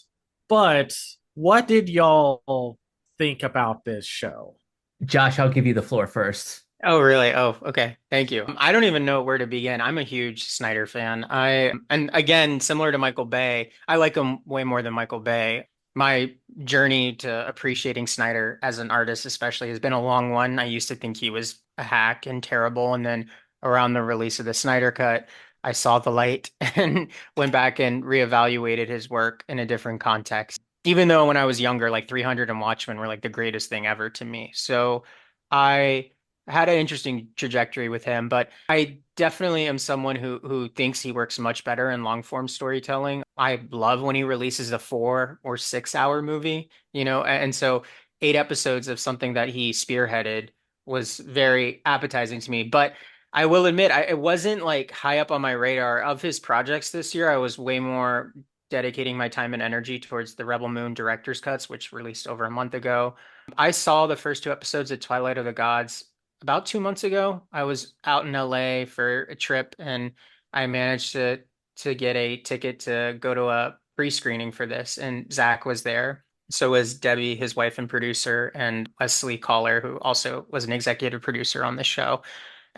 But what did y'all think about this show? Josh, I'll give you the floor first. Oh, really? Oh, okay. Thank you. I don't even know where to begin. I'm a huge Snyder fan. And again, similar to Michael Bay, I like him way more than Michael Bay. My journey to appreciating Snyder as an artist, especially, has been a long one. I used to think he was a hack and terrible. And then around the release of the Snyder Cut, I saw the light and went back and reevaluated his work in a different context. Even though when I was younger, like 300 and Watchmen were like the greatest thing ever to me. So I had an interesting trajectory with him, but I definitely am someone who thinks he works much better in long form storytelling. I love when he releases a 4 or 6 hour movie, and so 8 episodes of something that he spearheaded was very appetizing to me. But I will admit, it wasn't like high up on my radar of his projects this year. I was way more dedicating my time and energy towards the Rebel Moon director's cuts, which released over a month ago. I saw the first 2 episodes of Twilight of the Gods about 2 months ago. I was out in LA for a trip and I managed to get a ticket to go to a pre-screening for this, and Zach was there. So was Debbie, his wife and producer, and Wesley Collar, who also was an executive producer on the show.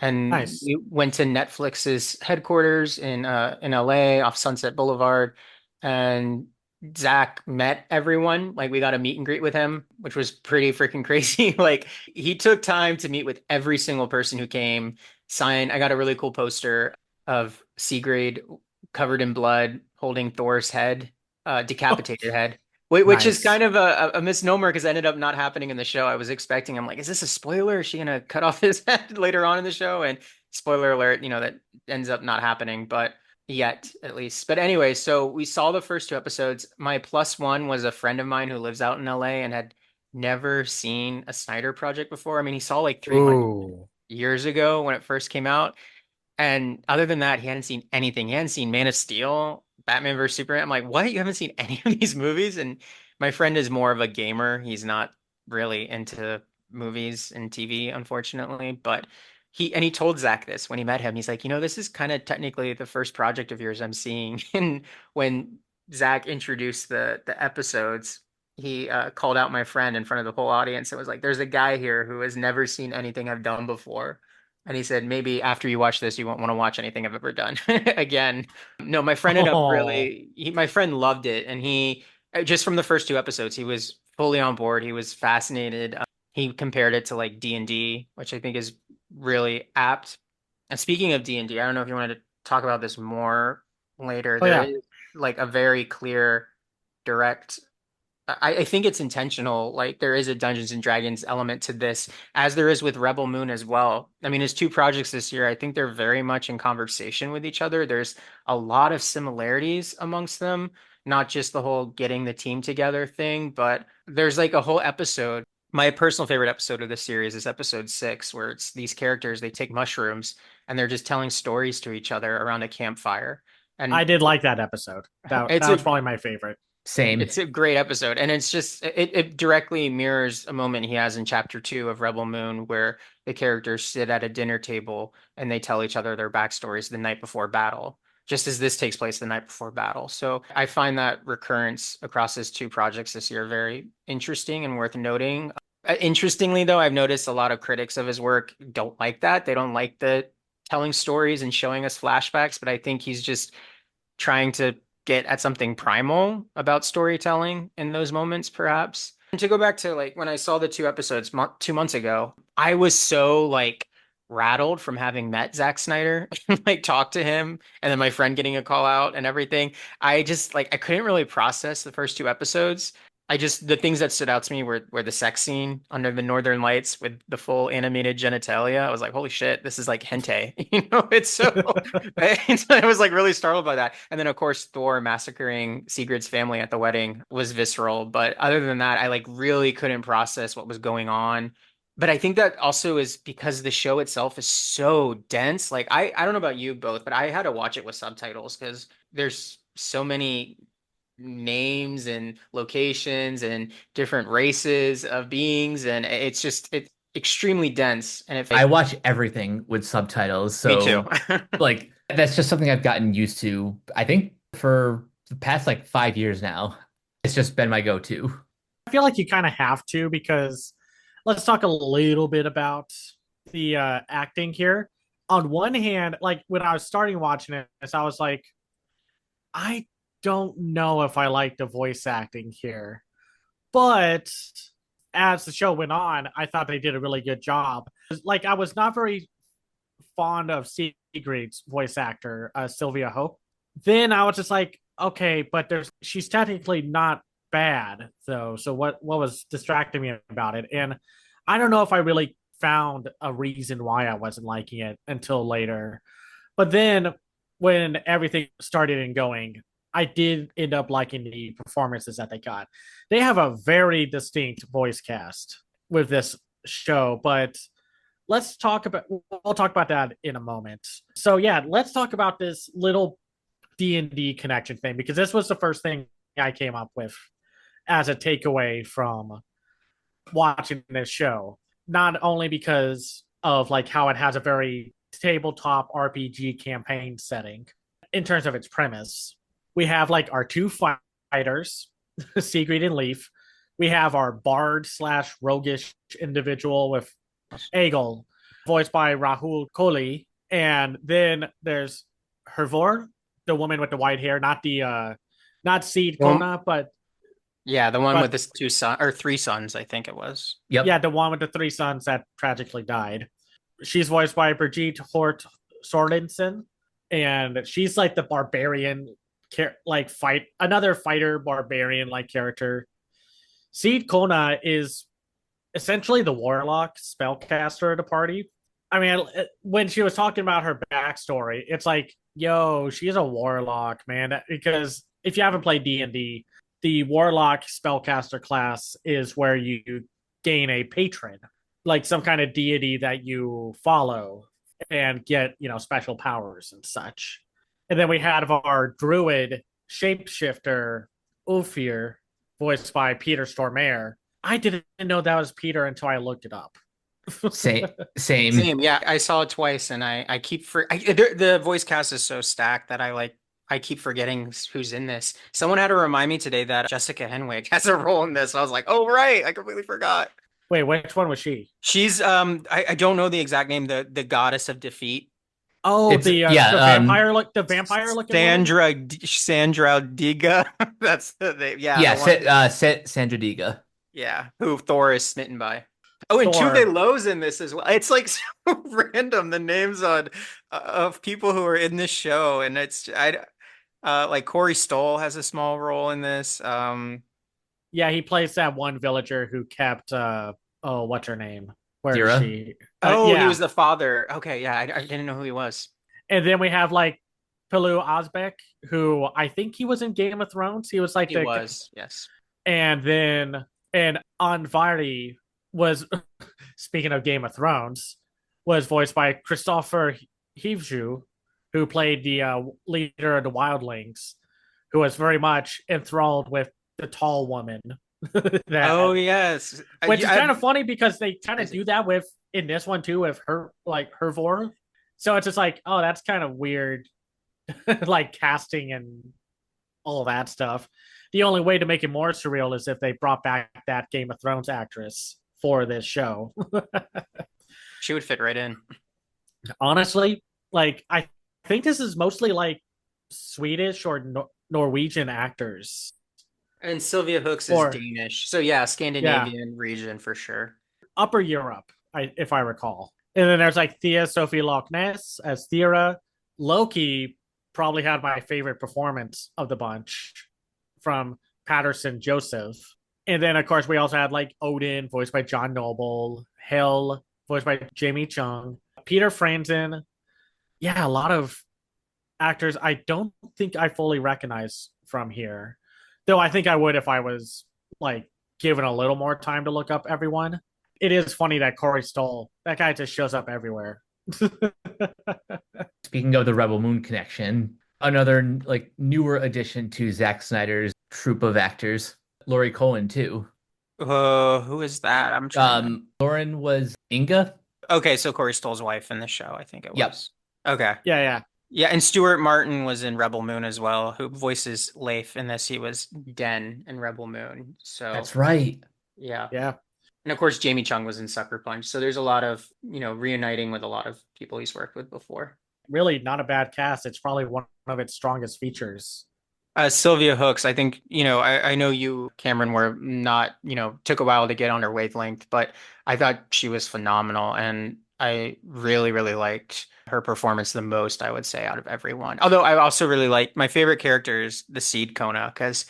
And Nice. we went to Netflix's headquarters in LA off Sunset Boulevard, and Zach met everyone. Like we got a meet and greet with him, which was pretty freaking crazy. Like he took time to meet with every single person who came. I got a really cool poster of Sigrid covered in blood, holding Thor's head, decapitated head. Which is Nice. kind of a misnomer because it ended up not happening in the show. I was expecting, I'm like, is this a spoiler? Is she gonna cut off his head later on in the show? And spoiler alert, that ends up not happening, but yet at least. But anyway, so we saw the first 2 episodes. My plus one was a friend of mine who lives out in LA and had never seen a Snyder project before. I mean, he saw like 300 Ooh. years ago when it first came out. And other than that, he hadn't seen anything. He hadn't seen Man of Steel, Batman vs Superman. I'm like, what? You haven't seen any of these movies? And my friend is more of a gamer. He's not really into movies and TV, unfortunately. But he told Zach this when he met him. He's like, this is kind of technically the first project of yours I'm seeing. And when Zach introduced the episodes, he called out my friend in front of the whole audience. It was like, there's a guy here who has never seen anything I've done before. And he said, maybe after you watch this, you won't want to watch anything I've ever done again. No, my friend ended up Oh, really, my friend loved it. And just from the first 2 episodes, he was fully on board. He was fascinated. He compared it to like D&D, which I think is really apt. And speaking of D&D, I don't know if you wanted to talk about this more later. oh There yeah. is like a very clear, direct I think it's intentional. Like there is a Dungeons and Dragons element to this, as there is with Rebel Moon as well. I mean, his two projects this year, I think they're very much in conversation with each other. There's a lot of similarities amongst them, not just the whole getting the team together thing, but there's like a whole episode. My personal favorite episode of this series is episode 6, where it's these characters, they take mushrooms and they're just telling stories to each other around a campfire. I And did like that episode. That it's was a probably my favorite. Same. it's a great episode, and it's just it directly mirrors a moment he has in chapter 2 of Rebel Moon, where the characters sit at a dinner table and they tell each other their backstories the night before battle, just as this takes place the night before battle. So I find that recurrence across his two projects this year very interesting and worth noting. Interestingly, though, I've noticed a lot of critics of his work don't like that. They don't like the telling stories and showing us flashbacks, but I think he's just trying to get at something primal about storytelling in those moments, perhaps. And to go back to like when I saw the two episodes 2 months ago, I was so like rattled from having met Zack Snyder and like talked to him, and then my friend getting a call out and everything. I just like I couldn't really process the first two episodes. I just the things that stood out to me were the sex scene under the Northern Lights with the full animated genitalia. I was like, holy shit, this is like hentai. It's so I was like really startled by that. And then of course Thor massacring Sigurd's family at the wedding was visceral. But other than that, I like really couldn't process what was going on. But I think that also is because the show itself is so dense. Like I don't know about you both, but I had to watch it with subtitles because there's so many names and locations and different races of beings, and it's extremely dense. And if I like watch everything with subtitles, me too. so like that's just something I've gotten used to. I think for the past like 5 years now, it's just been my go-to. I feel like you kind of have to because let's talk a little bit about the acting here. On one hand, like when I was starting watching it, I was like, I don't know if I like the voice acting here. But as the show went on, I thought they did a really good job. Like I was not very fond of Sigrid's voice actor, Sylvia Hope. Then I was just like, okay, but there's she's technically not bad though. So what was distracting me about it? And I don't know if I really found a reason why I wasn't liking it until later. But then when everything started and going, I did end up liking the performances that they got. They have a very distinct voice cast with this show, but we'll talk about that in a moment. So yeah, let's talk about this little D&D connection thing because this was the first thing I came up with as a takeaway from watching this show. Not only because of like how it has a very tabletop RPG campaign setting in terms of its premise. We have like our two fighters, Sigrid and Leaf. We have our bard slash roguish individual with Egil, voiced by Rahul Kohli. And then there's Hervor, the woman with the white hair, not Seed Well, Kona, but yeah, the one with but the two son or three sons, I think it was. yeah, Yep. the one with the three sons that tragically died. She's voiced by Brigitte Hort Sorensen, and she's like the barbarian, like fight another fighter barbarian like character. Seed Kona is essentially the warlock spellcaster of the party. I mean, when she was talking about her backstory, it's like, yo, she's a warlock, man. Because if you haven't played D&D, the warlock spellcaster class is where you gain a patron, like some kind of deity that you follow and get, special powers and such. And then we had our druid shapeshifter, Ulfir, voiced by Peter Stormare. I didn't know that was Peter until I looked it up. Same. Same. Same, yeah. I saw it twice, and I keep the voice cast is so stacked that I keep forgetting who's in this. Someone had to remind me today that Jessica Henwick has a role in this. I was like, oh right, I completely forgot. Wait, which one was she? She's I don't know the exact name, the goddess of defeat. Oh, It's yeah, the vampire looking woman. Sandra Diga. That's yeah, yeah, the one. Sandra Diga. Yeah, who Thor is smitten by. Oh, and Tuve Thor. Lo's in this as well. It's like so random the names on of people who are in this show, and it's I like Corey Stoll has a small role in this. Yeah, he plays that one villager who kept oh, what's her name? Where is Zira. she? Oh, he was Yeah. the father. Okay, yeah, I didn't know who he was. And then we have like Pilu Ozbek, who I think he was in Game of Thrones. He was like He the was, yes. and then and Anvari was speaking of Game of Thrones, was voiced by Christopher Hivju, who played the leader of the Wildlings, who was very much enthralled with the tall woman. Oh that yes, which is kind of funny because they kind of is it? do that with in this one too with her like Hervor. So it's just like, oh, that's kind of weird, like casting and all that stuff. The only way to make it more surreal is if they brought back that Game of Thrones actress for this show. She would fit right in. Honestly, like I think this is mostly like Swedish or Norwegian actors. And Sylvia Hooks is Or Danish, so yeah, yeah, Scandinavian region for sure. Upper Europe, if I recall. And then there's like Thea Sophie Loch Ness as Thera. Loki probably had my favorite performance of the bunch from Patterson Joseph. And then, of course, we also had like Odin, voiced by John Noble, Hel, voiced by Jamie Chung, Peter Franzen. Yeah, a lot of actors I don't think I fully recognize from here. Though I think I would if I was like given a little more time to look up everyone. It is funny that Corey Stoll, that guy just shows up everywhere. Speaking of the Rebel Moon connection, another like newer addition to Zack Snyder's troupe of actors, Laurie Cohen too. Who is that? I'm trying to. Lauren was Inga. Okay, so Corey Stoll's wife in the show, I think it Yep, was. Okay. Yeah, yeah. Yeah, and Stuart Martin was in Rebel Moon as well, who voices Leif in this. He was Den in Rebel Moon. So, that's right. yeah. Yeah. And of course, Jamie Chung was in Sucker Punch. So there's a lot of, reuniting with a lot of people he's worked with before. Really not a bad cast. It's probably one of its strongest features. Sylvia Hooks, I think, I know you, Cameron, were not, took a while to get on her wavelength, but I thought she was phenomenal. And I really, really liked her performance the most, I would say, out of everyone. Although I also really like my favorite character is the Seed Kona, because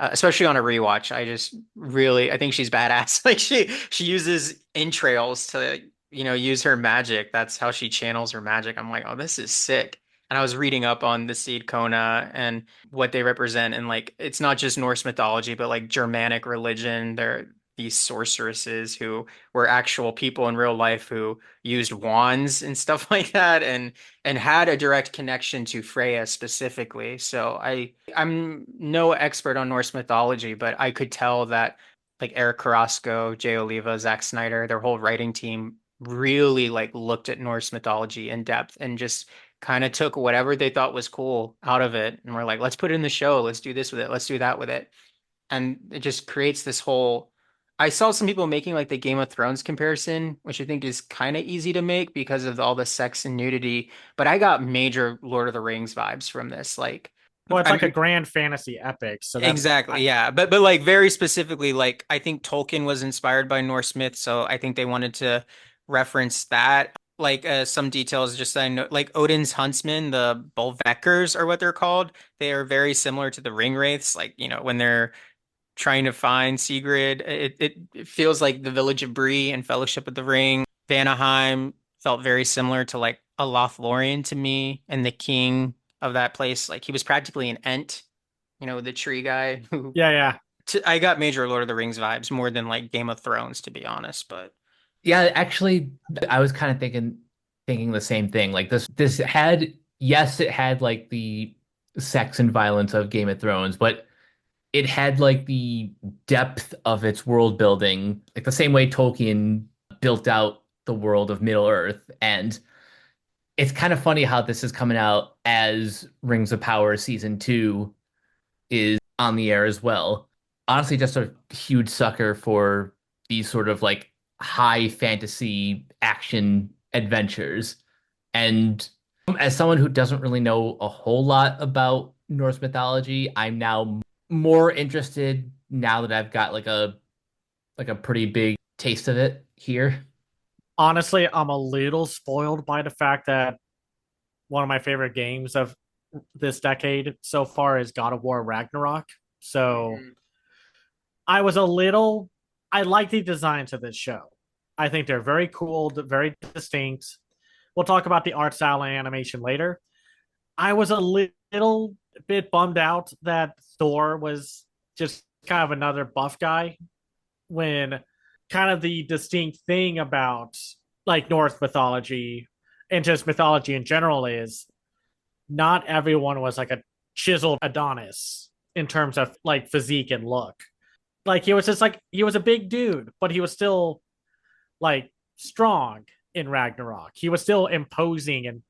especially on a rewatch, I think she's badass. Like she uses entrails to, use her magic. That's how she channels her magic. I'm like, oh, this is sick. And I was reading up on the Seed Kona and what they represent, and like it's not just Norse mythology, but like Germanic religion. They're these sorceresses who were actual people in real life who used wands and stuff like that, and had a direct connection to Freya specifically. So I'm no expert on Norse mythology, but I could tell that like Eric Carrasco, Jay Oliva, Zack Snyder, their whole writing team really like looked at Norse mythology in depth and just kind of took whatever they thought was cool out of it and we're like, let's put it in the show. Let's do this with it. Let's do that with it. And it just creates this whole. I saw some people making like the Game of Thrones comparison, which I think is kind of easy to make because of all the sex and nudity. But I got major Lord of the Rings vibes from this. Like, Well, it's I like a mean, grand fantasy epic. So that's exactly, yeah. But like very specifically, like I think Tolkien was inspired by Norse myth, so I think they wanted to reference that. Like some details, just that I know, like Odin's huntsmen, the Bolvekkers are what they're called. They are very similar to the ring wraiths. Like when they're trying to find Sigrid, it feels like the Village of Bree and Fellowship of the Ring. Vanaheim felt very similar to like a Lothlorien to me, and the king of that place, like he was practically an Ent, the tree guy who yeah, yeah. I got major Lord of the Rings vibes more than like Game of Thrones, to be honest. But Yeah, actually, I was kind of thinking the same thing. Like this had yes, it had like the sex and violence of Game of Thrones, but it had like the depth of its world building, like the same way Tolkien built out the world of Middle Earth. And it's kind of funny how this is coming out as Rings of Power season two is on the air as well. Honestly, just a huge sucker for these sort of like high fantasy action adventures. And as someone who doesn't really know a whole lot about Norse mythology, I'm now more interested now that I've got like a pretty big taste of it here. Honestly, I'm a little spoiled by the fact that one of my favorite games of this decade so far is God of War Ragnarok. So Mhm. I was a little, I like the designs of this show. I think they're very cool, very distinct. We'll talk about the art style and animation later. I was a little bit bummed out that Thor was just kind of another buff guy when kind of the distinct thing about like Norse mythology and just mythology in general is not everyone was like a chiseled Adonis in terms of like physique and look. Like he was just like he was a big dude, but he was still like strong in Ragnarok. He was still imposing and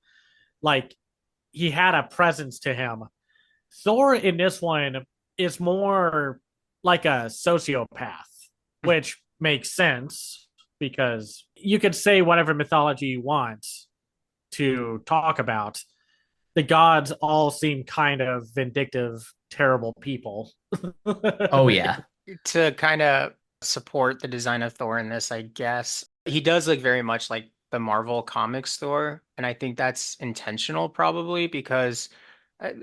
like he had a presence to him. Thor in this one is more like a sociopath, which makes sense because you could say whatever mythology you want to talk about. The gods all seem kind of vindictive, terrible people. Oh yeah. To kind of support the design of Thor in this, I guess he does look very much like the Marvel Comics Thor, and I think that's intentional probably because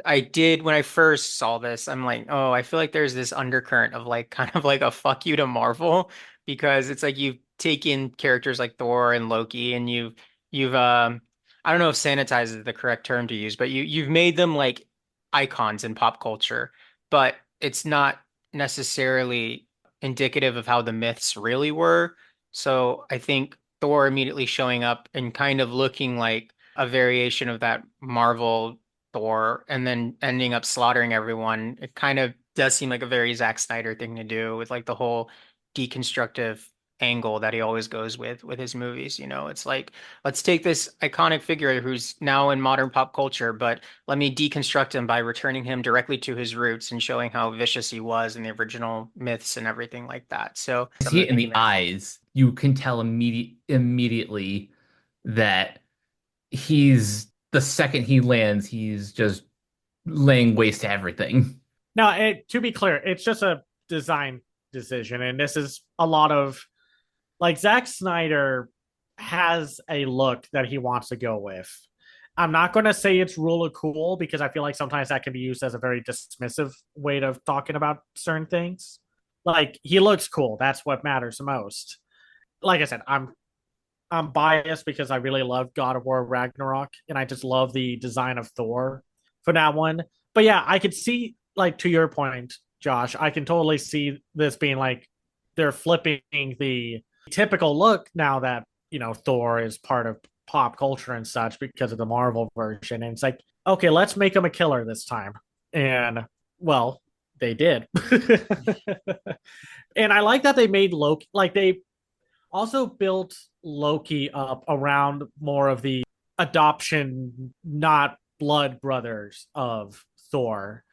I did when I first saw this, I'm like, oh, I feel like there's this undercurrent of like kind of like a fuck you to Marvel because it's like you've taken characters like Thor and Loki and you've I don't know if sanitize is the correct term to use, but you've made them like icons in pop culture, but it's not necessarily indicative of how the myths really were. So I think Thor immediately showing up and kind of looking like a variation of that Marvel Thor and then ending up slaughtering everyone, it kind of does seem like a very Zack Snyder thing to do with like the whole deconstructive angle that he always goes with his movies. You know, it's like let's take this iconic figure who's now in modern pop culture, but let me deconstruct him by returning him directly to his roots and showing how vicious he was in the original myths and everything like that. So some See of it the in things the eyes, you can tell immediately that he's the second he lands, he's just laying waste to everything. Now, to be clear, it's just a design decision, and this is a lot of like Zack Snyder has a look that he wants to go with. I'm not going to say it's rule of cool because I feel like sometimes that can be used as a very dismissive way of talking about certain things. Like he looks cool. That's what matters the most. Like I said, I'm biased because I really love God of War Ragnarok and I just love the design of Thor for that one. But yeah, I could see like to your point, Josh, I can totally see this being like they're flipping the typical look now that, you know, Thor is part of pop culture and such because of the Marvel version. And it's like, okay, let's make him a killer this time. And well, they did. And I like that they made Loki like they also built Loki up around more of the adoption, not blood brothers of Thor.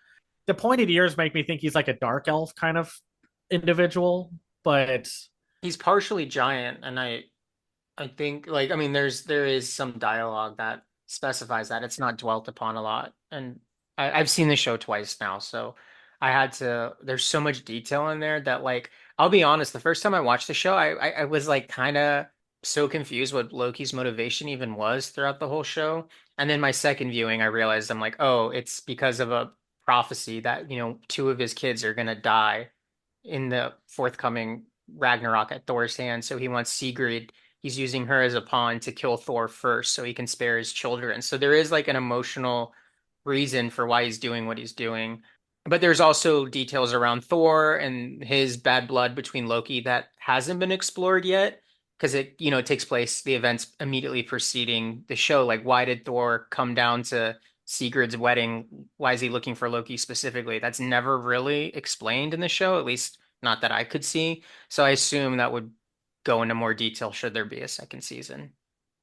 The pointed ears make me think he's like a dark elf kind of individual, but he's partially giant, and I think like I mean there is some dialogue that specifies that it's not dwelt upon a lot. And I've seen the show twice now, so I had to there's so much detail in there that like I'll be honest, the first time I watched the show, I was like kind of so confused what Loki's motivation even was throughout the whole show. And then my second viewing, I realized I'm like, oh, it's because of a prophecy that, you know, two of his kids are gonna die in the forthcoming Ragnarok at Thor's hand. So he wants Sigrid. He's using her as a pawn to kill Thor first so he can spare his children. So there is like an emotional reason for why he's doing what he's doing. But there's also details around Thor and his bad blood between Loki that hasn't been explored yet because it, you know, it takes place the events immediately preceding the show. Like, why did Thor come down to Sigurd's wedding? Why is he looking for Loki specifically? That's never really explained in the show, at least not that I could see. So I assume that would go into more detail should there be a second season.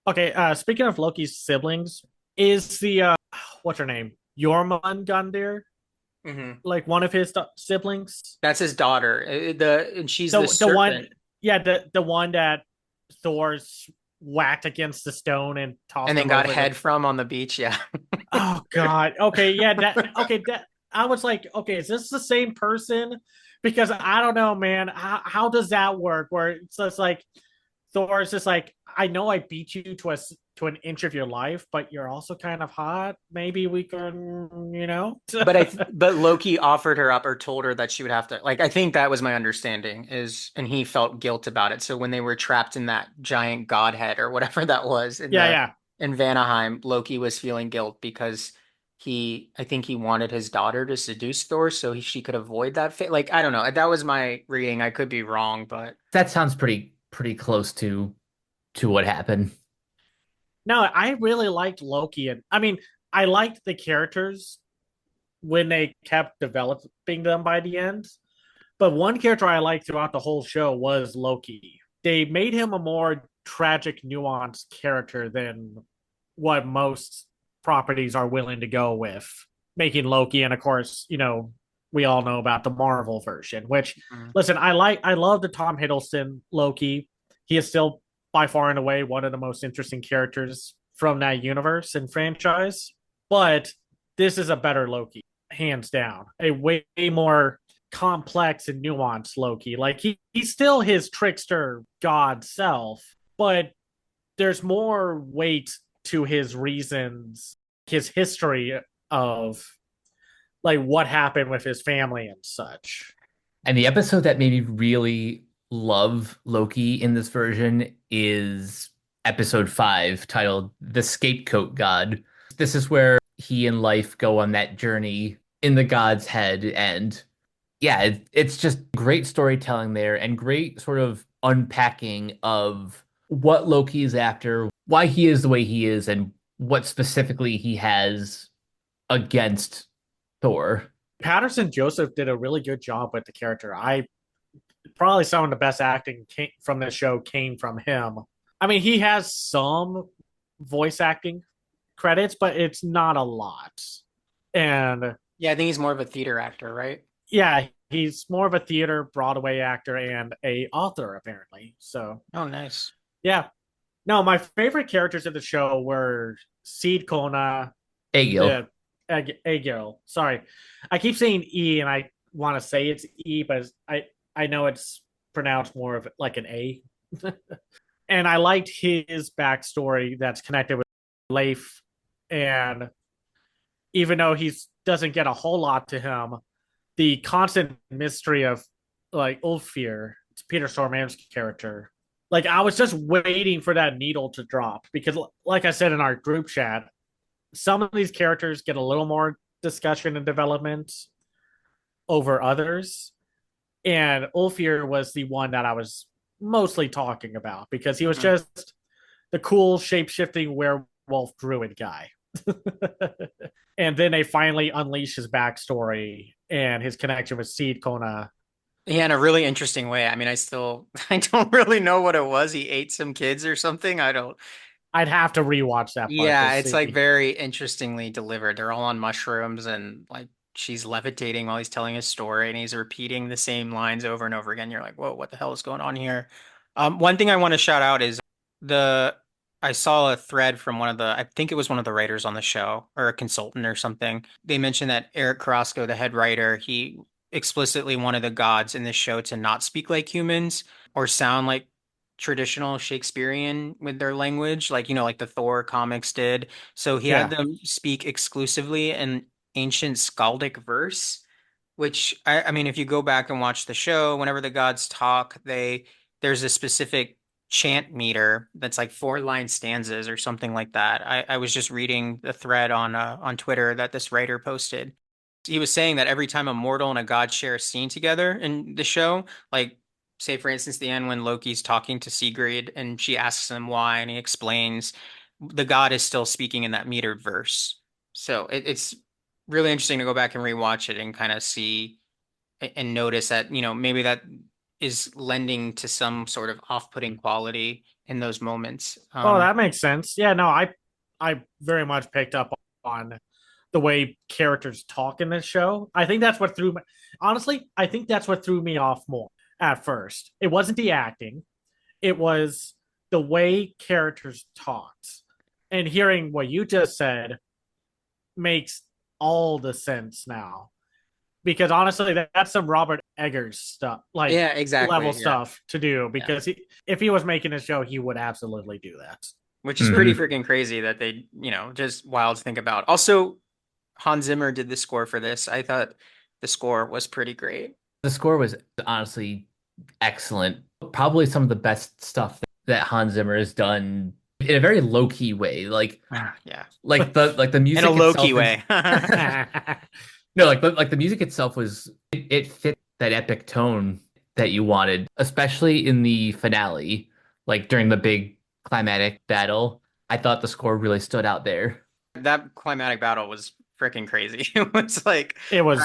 okay, speaking of Loki's siblings, is the what's her name? Jormungandr Hmm. like one of his siblings? That's his daughter. The and she's the The one, serpent, yeah, the one that Thor's whacked against the stone and and tossed then him got over the. head from on the beach. Yeah. Oh God. Okay, yeah, that. I was like, okay, is this the same person? Because I don't know, man. How does that work? Where it's just like Thor is just like, I know I beat you to an inch of your life, but you're also kind of hot. Maybe we can, you know. But Loki offered her up or told her that she would have to like I think that was my understanding is and he felt guilt about it. So when they were trapped in that giant godhead or whatever that was Yeah, yeah. in Vanaheim, Loki was feeling guilt because I think he wanted his daughter to seduce Thor so she could avoid that fate. Like I don't know. That was my reading. I could be wrong, but That sounds pretty close to what happened. No, I really liked Loki, and I mean, I liked the characters when they kept developing them by the end. But one character I liked throughout the whole show was Loki. They made him a more tragic, nuanced character than what most properties are willing to go with, making Loki. And of course, you know, we all know about the Marvel version, which, mm. listen, I love the Tom Hiddleston Loki. He is still by far and away one of the most interesting characters from that universe and franchise. But this is a better Loki, hands down. A way more complex and nuanced Loki. Like he's still his trickster god self, but there's more weight to his reasons, his history of like what happened with his family and such. And the episode that made me really love Loki in this version is episode 5, titled The Scapegoat God. This is where he and Life go on that journey in the god's head. And yeah, it's just great storytelling there and great sort of unpacking of what Loki is after, why he is the way he is, and what specifically he has against Thor. Patterson Joseph did a really good job with the character. I probably some of the best acting from the show came from him. I mean, he has some voice acting credits, but it's not a lot. And Yeah, I think he's more of a theater actor, right? yeah, he's more of a theater Broadway actor and a author apparently. So Oh, nice. yeah, no, my favorite characters of the show were Seed Kona, Egil. the Egil. Sorry, I keep saying E, and I want to say it's E, but I know it's pronounced more of like an A. And I liked his backstory that's connected with Leif, and even though he doesn't get a whole lot to him, the constant mystery of like Ulfir, it's Peter Stormare's character. Like I was just waiting for that needle to drop because, like I said in our group chat, some of these characters get a little more discussion and development over others, and Ulfir was the one that I was mostly talking about because he was Mhm. just the cool shape shifting werewolf druid guy. And then they finally unleash his backstory and his connection with Seed Kona. Yeah, in a really interesting way. I mean, I don't really know what it was. He ate some kids or something. I don't. I'd have to rewatch that part to Yeah, it's like see. very interestingly delivered. They're all on mushrooms and like she's levitating while he's telling his story and he's repeating the same lines over and over again. You're like, whoa, what the hell is going on here? One thing I want to shout out is the I saw a thread from I think it was one of the writers on the show or a consultant or something. They mentioned that Eric Carrasco, the head writer, he explicitly wanted the gods in this show to not speak like humans or sound like traditional Shakespearean with their language, like like the Thor comics did. So he had Yeah. them speak exclusively in ancient skaldic verse, which I mean, if you go back and watch the show, whenever the gods talk, there's a specific chant meter that's like 4 line stanzas or something like that. I was just reading the thread on Twitter that this writer posted. He was saying that every time a mortal and a god share a scene together in the show, like say for instance the end when Loki's talking to Sigrid and she asks him why and he explains, the god is still speaking in that metered verse. So it's really interesting to go back and rewatch it and kind of see and notice that, maybe that is lending to some sort of off-putting quality in those moments. Oh, that makes sense. Yeah, no, I very much picked up on the way characters talk in this show. I think that's what threw me. Honestly, I think that's what threw me off more at first. It wasn't the acting; it was the way characters talked. And hearing what you just said makes all the sense now. Because honestly, that's some Robert Eggers stuff, like Yeah, exactly. level Yeah. stuff to do, Yeah. because if he was making a show, he would absolutely do that. Which is pretty Mhm. freaking crazy that they, just wild to think about. Also, Hans Zimmer did the score for this. I thought the score was pretty great. The score was honestly excellent. Probably some of the best stuff that Hans Zimmer has done in a very low-key way. Yeah. Like the In a music low-key itself is way. no, like the music itself was it fit that epic tone that you wanted, especially in the finale, like during the big climatic battle. I thought the score really stood out there. That climatic battle was freaking crazy. It was like it was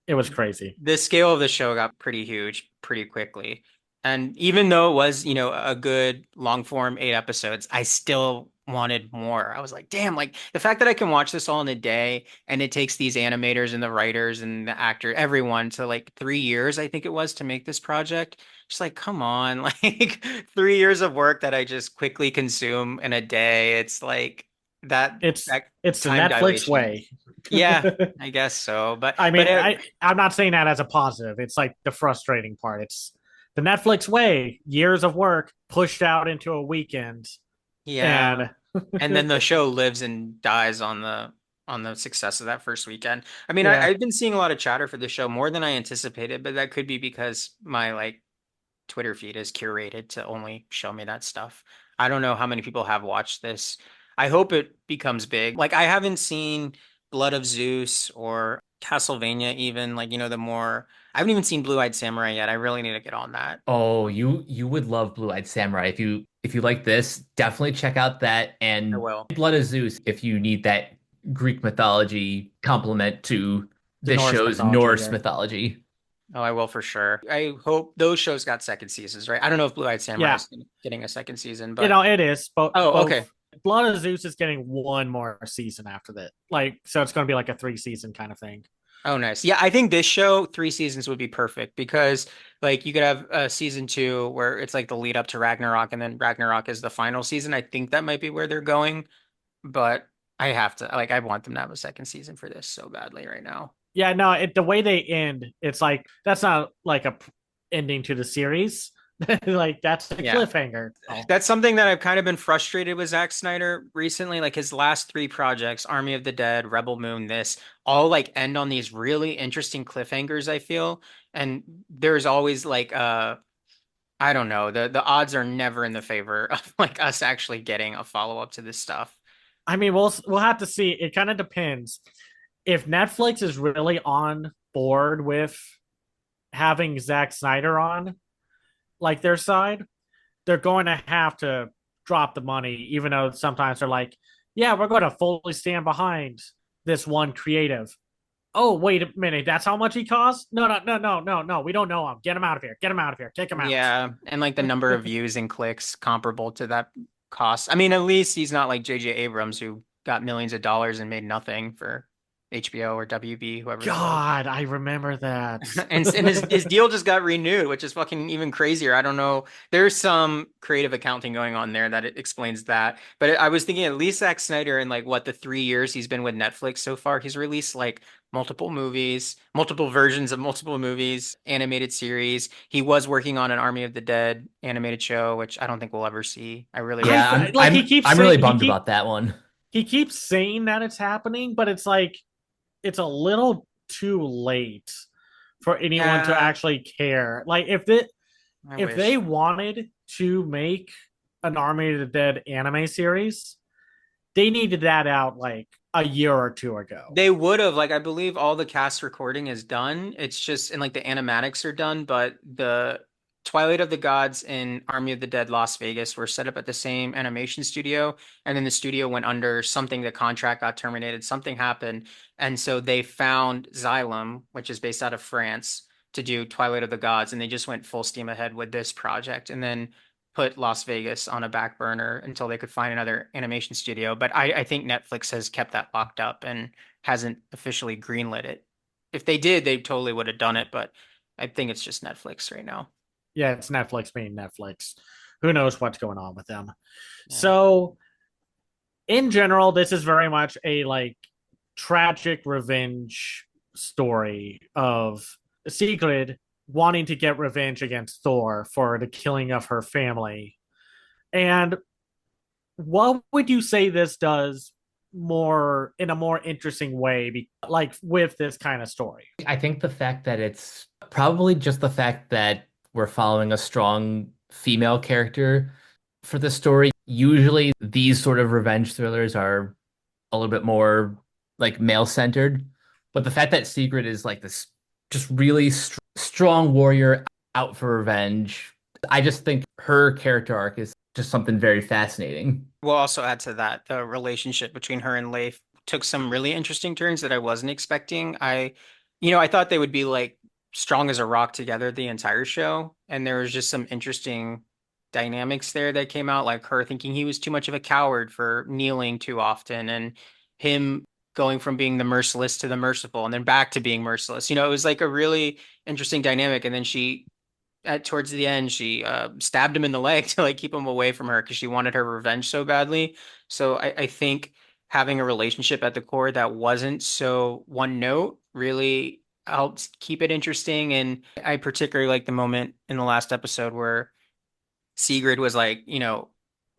it was crazy. the scale of the show got pretty huge pretty quickly. And even though it was, a good long form 8 episodes, I still wanted more. I was like, damn, like the fact that I can watch this all in a day and it takes these animators and the writers and the actor, everyone to like 3 years, I think it was to make this project. Just like, come on, like 3 years of work that I just quickly consume in a day. It's like that it's that it's the time Netflix dilation. way. Yeah, I guess so. But I but mean, it, I'm not saying that as a positive. It's like the frustrating part. It's the Netflix way. Years of work pushed out into a weekend, yeah. and And then the show lives and dies on the success of that first weekend. I mean, yeah, I've been seeing a lot of chatter for the show more than I anticipated, but that could be because my like Twitter feed is curated to only show me that stuff. I don't know how many people have watched this. I hope it becomes big. Like I haven't seen Blood of Zeus or Castlevania even, like the more I haven't even seen Blue-Eyed Samurai yet. I really need to get on that. Oh, you would love Blue-Eyed Samurai if you like this. Definitely check out that I and will. Blood of Zeus if you need that Greek mythology complement to the this Norse show's mythology. Norse Yeah, mythology. Oh, I will for sure. I hope those shows got second seasons, right? I don't know if Blue-Eyed Samurai yeah. is getting a second season, You but know, it is. oh, Both okay. Blood of Zeus is getting one more season after that. Like, so it's going to be like a 3 season kind of thing. Oh, nice. Yeah, I think this show, 3 seasons would be perfect because like you could have season two where it's like the lead up to Ragnarok and then Ragnarok is the final season. I think that might be where they're going, but I have to like I want them to have a second season for this so badly right now. Yeah, no, the way they end, it's like that's not like a ending to the series. Like that's a Yeah. cliffhanger. Oh. That's something that I've kind of been frustrated with Zack Snyder recently. Like his last three projects, Army of the Dead, Rebel Moon, this all like end on these really interesting cliffhangers, I feel. And there's always like I don't know, the odds are never in the favor of like us actually getting a follow-up to this stuff. I mean, we'll have to see. It kind of depends. If Netflix is really on board with having Zack Snyder on like their side, they're going to have to drop the money, even though sometimes they're like, yeah, we're going to fully stand behind this one creative. Oh, wait a minute. That's how much he costs? No, no, no, no, no, no. We don't know him. Get him out of here. Get him out of here. Kick him out. Yeah, and like the number of views and clicks comparable to that cost. I mean, at least he's not like J.J. Abrams who got millions of dollars and made nothing for HBO or WB, whoever it was. God, I remember that. And his deal just got renewed, which is fucking even crazier. I don't know. There's some creative accounting going on there that it explains that. But I was thinking at least Zack Snyder in like what the 3 years he's been with Netflix so far, he's released like multiple movies, multiple versions of multiple movies, animated series. He was working on an Army of the Dead animated show, which I don't think we'll ever see. I really Yeah, hope. I'm Like he I'm keeps I'm really saying bummed about that one. he keeps saying that it's happening, but it's like it's a little too late for anyone to Yeah, actually care. Like I if they wish. wanted to make an Army of the Dead anime series, they needed that out like a year or two ago. They would have, like, I believe all the cast recording is done. It's just, and like the animatics are done, but the Twilight of the Gods and Army of the Dead Las Vegas were set up at the same animation studio. And then the studio went under something, the contract got terminated, something happened. And so they found Xylem, which is based out of France, to do Twilight of the Gods. And they just went full steam ahead with this project. And then put Las Vegas on a back burner until they could find another animation studio. But I think Netflix has kept that locked up and hasn't officially greenlit it. If they did, they totally would have done it, but I think it's just Netflix right now. Yeah, it's Netflix being Netflix. Who knows what's going on with them? Yeah. So, in general, this is very much a like tragic revenge story of Sigrid, wanting to get revenge against Thor for the killing of her family. And what would you say this does more in a more interesting way, like with this kind of story? I think the fact that it's probably just the fact that we're following a strong female character for the story. Usually these sort of revenge thrillers are a little bit more like male centered, but the fact that Sigrid is like this just really strong warrior out for revenge, I just think her character arc is just something very fascinating. We'll also add to that the relationship between her and Leif took some really interesting turns that I wasn't expecting. I thought they would be like strong as a rock together the entire show, and there was just some interesting dynamics there that came out, like her thinking he was too much of a coward for kneeling too often, and him going from being the merciless to the merciful, and then back to being merciless. It was like a really interesting dynamic, and then she at towards the end she stabbed him in the leg to like keep him away from her because she wanted her revenge so badly. So I think having a relationship at the core that wasn't so one note really helped keep it interesting. And I particularly like the moment in the last episode where Sigrid was like,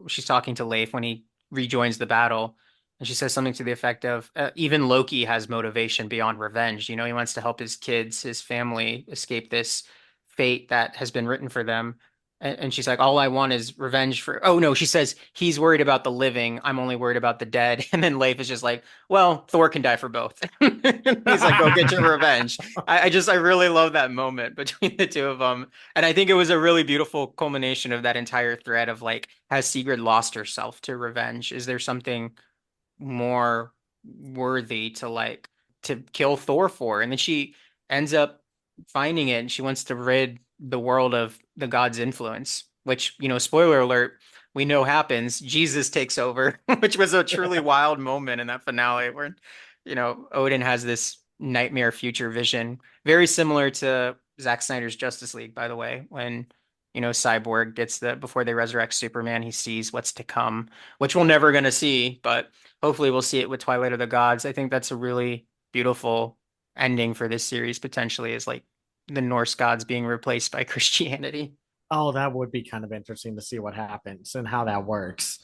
she's talking to Leif when he rejoins the battle. And she says something to the effect of, even Loki has motivation beyond revenge. He wants to help his kids, his family escape this fate that has been written for them. And she's like, all I want is revenge for, oh no, she says, he's worried about the living. I'm only worried about the dead. And then Leif is just like, well, Thor can die for both. He's like, go get your revenge. I really love that moment between the two of them. And I think it was a really beautiful culmination of that entire thread of like, has Sigrid lost herself to revenge? Is there something more worthy to kill Thor for? And then she ends up finding it, and she wants to rid the world of the god's influence, which, spoiler alert, we know happens. Jesus takes over, which was a truly wild moment in that finale where, Odin has this nightmare future vision, very similar to Zack Snyder's Justice League, by the way, when Cyborg gets before they resurrect Superman, he sees what's to come, which we're never going to see, but hopefully we'll see it with Twilight of the Gods. I think that's a really beautiful ending for this series, potentially, is like the Norse gods being replaced by Christianity. Oh, that would be kind of interesting to see what happens and how that works.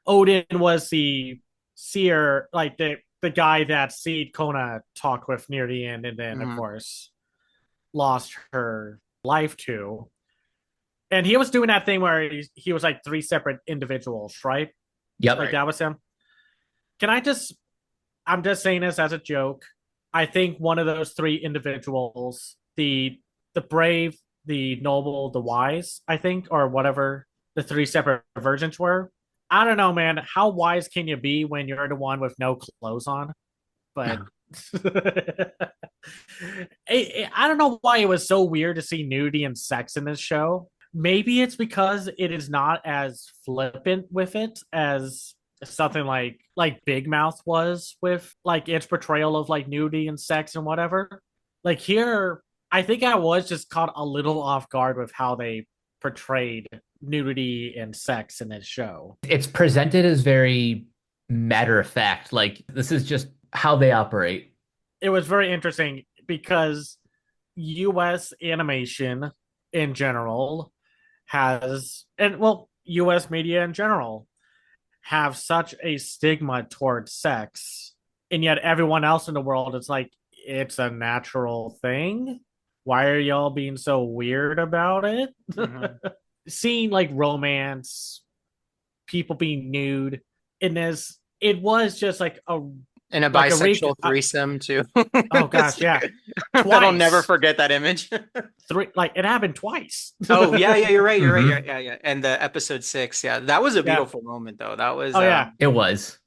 Odin was the seer, like the guy that Seed Kona talked with near the end, and then of course lost her life to. And he was doing that thing where he was like three separate individuals, right? Yep. Like that was him. I'm just saying this as a joke. I think one of those three individuals, the brave, the noble, the wise, I think, or whatever the three separate versions were. I don't know, man. How wise can you be when you're the one with no clothes on? But I don't know why it was so weird to see nudity and sex in this show. Maybe it's because it is not as flippant with it as something like Big Mouth was with like its portrayal of like nudity and sex and whatever. Like here, I think I was just caught a little off guard with how they portrayed nudity and sex in this show. It's presented as very matter of fact. Like this is just how they operate. It was very interesting because US animation in general US media in general have such a stigma towards sex, and yet everyone else in the world is like, it's a natural thing. Why are y'all being so weird about it? Seeing like romance, people being nude in this, it was just like and a bisexual threesome too. Oh gosh, yeah. I'll never forget that image. It happened twice. Oh yeah, you're right. You're right. Yeah. And the episode 6, yeah, that was a beautiful moment though. That was it was.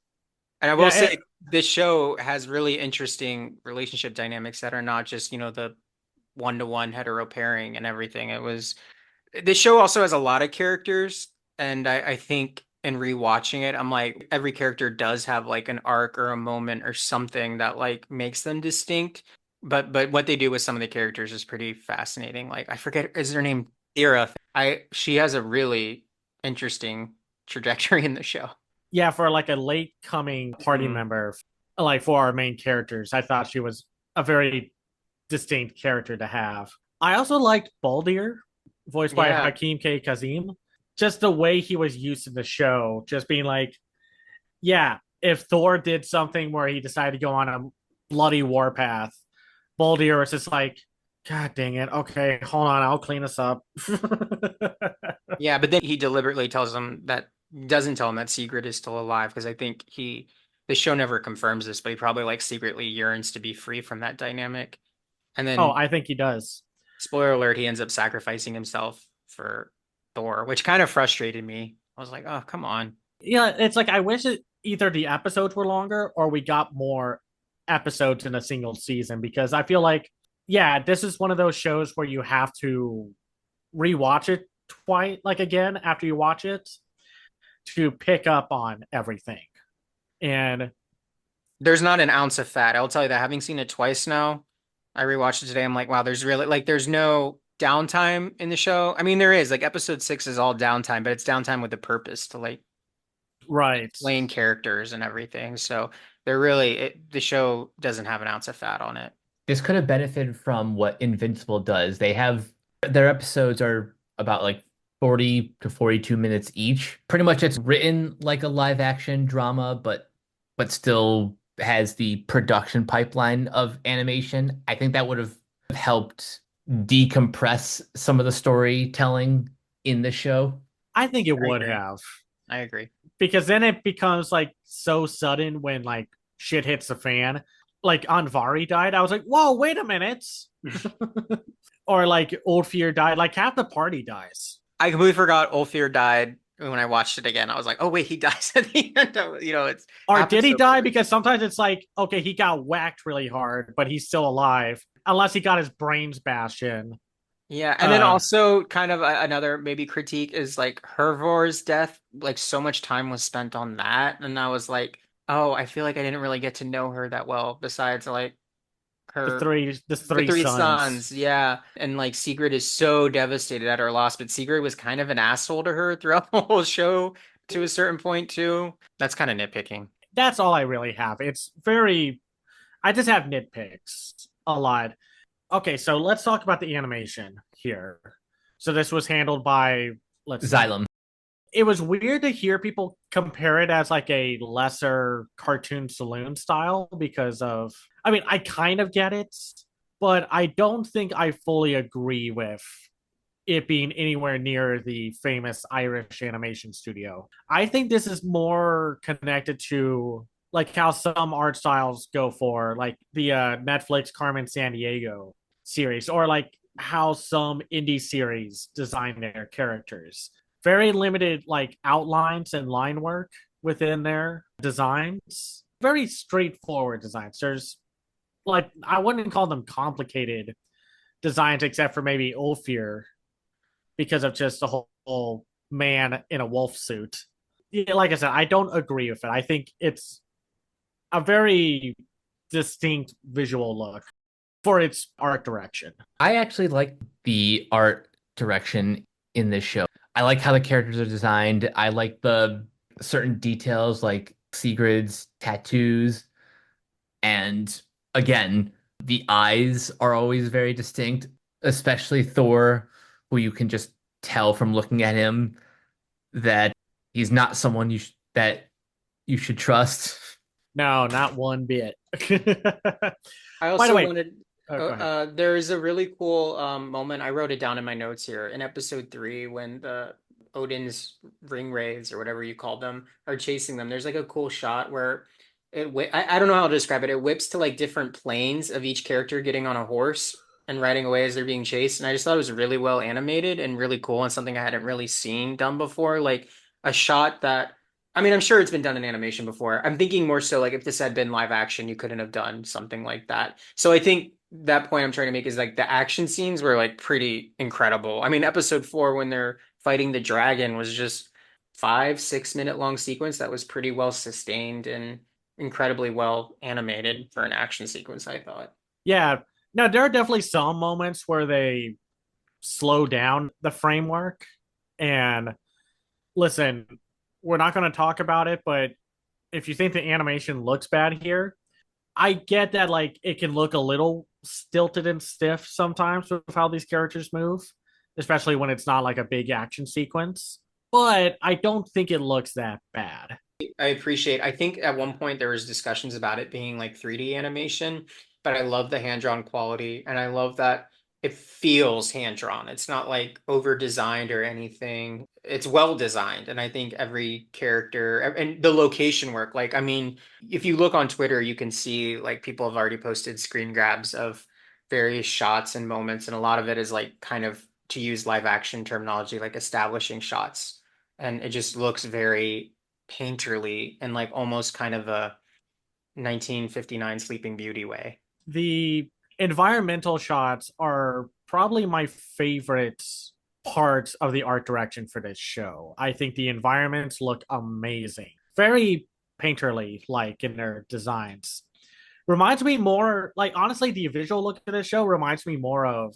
And I will say this show has really interesting relationship dynamics that are not just, the one-to-one hetero pairing and everything. This show also has a lot of characters, and I think in rewatching it, I'm like, every character does have like an arc or a moment or something that like makes them distinct. But what they do with some of the characters is pretty fascinating. Like I forget, is her name Ira? She has a really interesting trajectory in the show. Yeah, for like a late coming party member, like for our main characters, I thought she was a very distinct character to have. I also liked Baldir, voiced by Yeah. Hakeem K. Kazim. Just the way he was used in the show, just being like, yeah, if Thor did something where he decided to go on a bloody warpath, Baldir was just like, God dang it. Okay, hold on, I'll clean us up. Yeah, but then he deliberately tells him that doesn't tell him that Sigrid is still alive because I think the show never confirms this, but he probably like secretly yearns to be free from that dynamic. And Oh, then I think he does. spoiler alert, he ends up sacrificing himself for Thor, which kind of frustrated me. I was like, oh, come on. Yeah, it's like I wish either the episodes were longer or we got more episodes in a single season because I feel like, yeah, this is one of those shows where you have to rewatch it twice, like again after you watch it to pick up on everything. And There's not an ounce of fat. I'll tell you that having seen it twice now, I rewatched it today. I'm like, wow, there's really like there's no downtime in the show. I mean, there is like episode 6 is all downtime, but it's downtime with a purpose to like right, explain characters and everything. So the show doesn't have an ounce of fat on it. This could have benefited from what Invincible does. They have their episodes are about like 40 to 42 minutes each. Pretty much it's written like a live action drama, but still has the production pipeline of animation. I think that would have helped decompress some of the storytelling in the show. I think it I would agree. have I agree. because then it becomes like so sudden when like shit hits the fan. Like Anvari died, I was like, whoa, wait a minute. Or like Old Fear died, like half the party dies. I completely forgot Ulfir died when I watched it again. I was like, oh wait, he dies at the end of, it's Or happened did he so die? quickly. Because sometimes it's like, okay, he got whacked really hard, but he's still alive. Unless he got his brains bashed in. Yeah, and then Uh, also kind of another maybe critique is like Hervor's death. Like so much time was spent on that, and I was like, oh, I feel like I didn't really get to know her that well. Besides, like her the the three three sons. sons, yeah, and like Sigrid is so devastated at her loss, but Sigrid was kind of an asshole to her throughout the whole show to a certain point too. That's kind of nitpicking. That's all I really have. It's very I just have nitpicks a lot. Okay, so let's talk about the animation here. So this was handled by, let's see. Xylem. It was weird to hear people compare it as like a lesser cartoon saloon style because of, I mean, I kind of get it, but I don't think I fully agree with it being anywhere near the famous Irish animation studio. I think this is more connected to like how some art styles go for like the Netflix Carmen Sandiego series or like how some indie series design their characters. Very limited like outlines and line work within their designs. Very straightforward designs. There's like I wouldn't call them complicated designs except for maybe Ulfir because of just the whole man in a wolf suit. Yeah, like I said, I don't agree with it. I think it's a very distinct visual look for its art direction. I actually like the art direction in this show. I like how the characters are designed. I like the certain details like Sigrid's tattoos. And again, the eyes are always very distinct, especially Thor, who you can just tell from looking at him that he's not someone that you should trust. No, not one bit. I By the also way, wanted oh, go ahead. there is a really cool moment. I wrote it down in my notes here in episode 3 when the Odin's ring wraiths or whatever you call them are chasing them. There's like a cool shot where I don't know how to describe it. It whips to like different planes of each character getting on a horse and riding away as they're being chased. And I just thought it was really well animated and really cool and something I hadn't really seen done before. Like a shot that I mean, I'm sure it's been done in animation before. I'm thinking more so like if this had been live action, you couldn't have done something like that. So I think that point I'm trying to make is like the action scenes were like pretty incredible. I mean, episode 4 when they're fighting the dragon was just 5, 6 minute long sequence that was pretty well sustained and incredibly well animated for an action sequence, I thought. Yeah, no, there are definitely some moments where they slow down the framework. And listen, we're not going to talk about it, but if you think the animation looks bad here, I get that like it can look a little stilted and stiff sometimes with how these characters move, especially when it's not like a big action sequence. But I don't think it looks that bad. I appreciate. I think at one point there was discussions about it being like 3D animation, but I love the hand-drawn quality and I love that it feels hand-drawn. It's not like over-designed or anything. It's well designed, and I think every character and the location work. Like, I mean, if you look on Twitter, you can see like people have already posted screen grabs of various shots and moments, and a lot of it is like kind of, to use live action terminology, like establishing shots, and it just looks very painterly and like almost kind of a 1959 Sleeping Beauty way. The environmental shots are probably my favorite parts of the art direction for this show. I think the environments look amazing. Very painterly like in their designs. Reminds me more like honestly the visual look of this show reminds me more of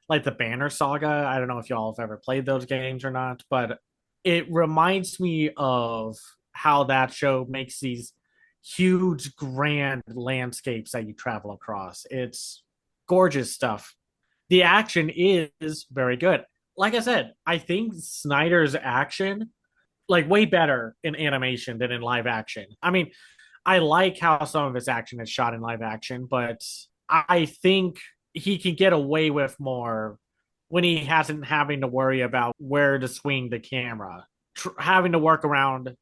like the Banner Saga. I don't know if y'all have ever played those games or not, but it reminds me of how that show makes these huge, grand landscapes that you travel across. It's gorgeous stuff. The action is very good. Like I said, I think Snyder's action like way better in animation than in live action. I mean, I like how some of his action is shot in live action, but I think he can get away with more when he hasn't having to worry about where to swing the camera, having to work around,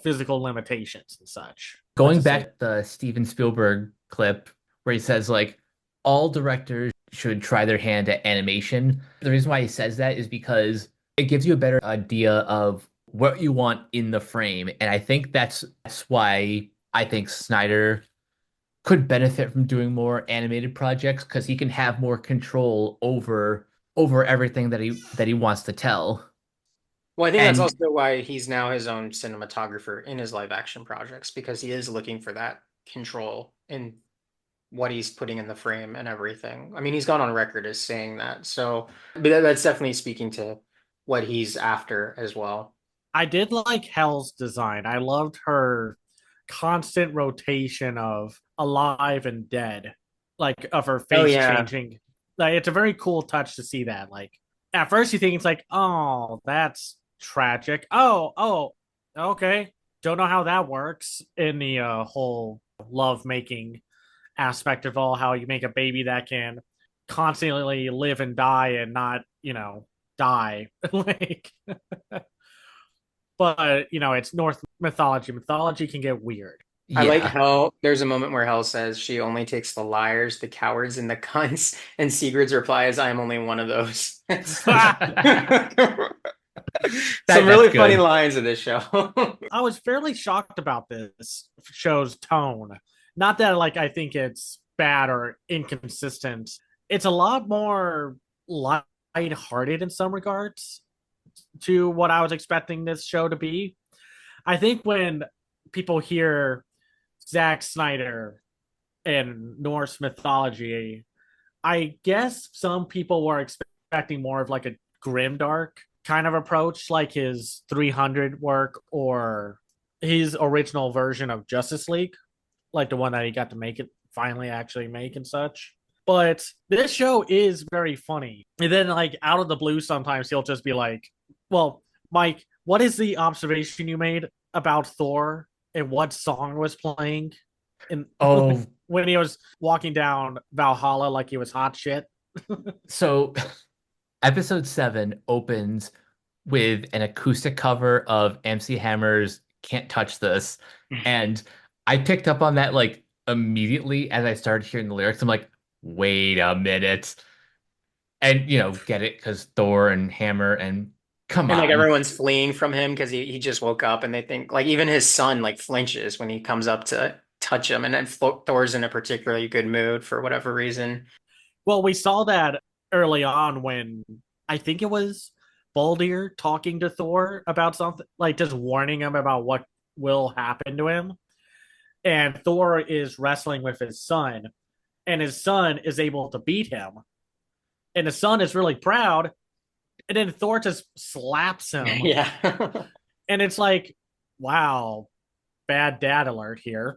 physical limitations and such. What's Going to say? back to the Steven Spielberg clip where he says like all directors should try their hand at animation. The reason why he says that is because it gives you a better idea of what you want in the frame. And I think that's why I think Snyder could benefit from doing more animated projects because he can have more control over everything that he wants to tell. Well, I think that's And also why he's now his own cinematographer in his live action projects, because he is looking for that control in what he's putting in the frame and everything. I mean, he's gone on record as saying that. So, but that's definitely speaking to what he's after as well. I did like Hell's design. I loved her constant rotation of alive and dead, like of her Oh face yeah. changing. Like it's a very cool touch to see that. Like at first you think it's like, oh, that's tragic. Oh, okay. Don't know how that works in the whole love making aspect of all how you make a baby that can constantly live and die and not, die. Like but it's North mythology. Mythology can get weird. I like yeah, how there's a moment where Hell says she only takes the liars, the cowards, and the cunts, and Sigurd's reply is, "I am only one of those." Some that's really funny good. lines in this show. I was fairly shocked about this show's tone. Not that like I think it's bad or inconsistent. It's a lot more light-hearted in some regards to what I was expecting this show to be. I think when people hear Zack Snyder and Norse mythology, I guess some people were expecting more of like a grimdark kind of approach, like his 300 work or his original version of Justice League, like the one that he got to make it finally actually make and such. But this show is very funny. And then, like, out of the blue, sometimes he'll just be like, well, Mike, what is the observation you made about Thor and what song was playing? And Oh, when he was walking down Valhalla like he was hot shit. so episode 7 opens with an acoustic cover of MC Hammer's Can't Touch This. And I picked up on that like immediately as I started hearing the lyrics. I'm like, wait a minute. And get it because Thor and Hammer and come And like on. everyone's fleeing from him because he just woke up, and they think like even his son like flinches when he comes up to touch him, and then Thor's in a particularly good mood for whatever reason. Well, we saw that early on when I think it was Baldur talking to Thor about something, like just warning him about what will happen to him. And Thor is wrestling with his son, and his son is able to beat him. And the son is really proud. And then Thor just slaps him. Yeah. And it's like, wow, bad dad alert here.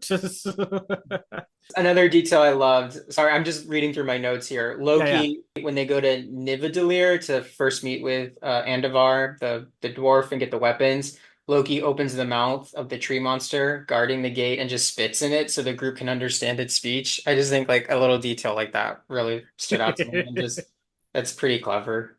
Another detail I loved. Sorry, I'm just reading through my notes here. Yeah, yeah. Loki, when they go to Nidavellir to first meet with Andavar, the dwarf, and get the weapons, Loki opens the mouth of the tree monster guarding the gate and just spits in it so the group can understand its speech. I just think like a little detail like that really stood out to me and just that's pretty clever.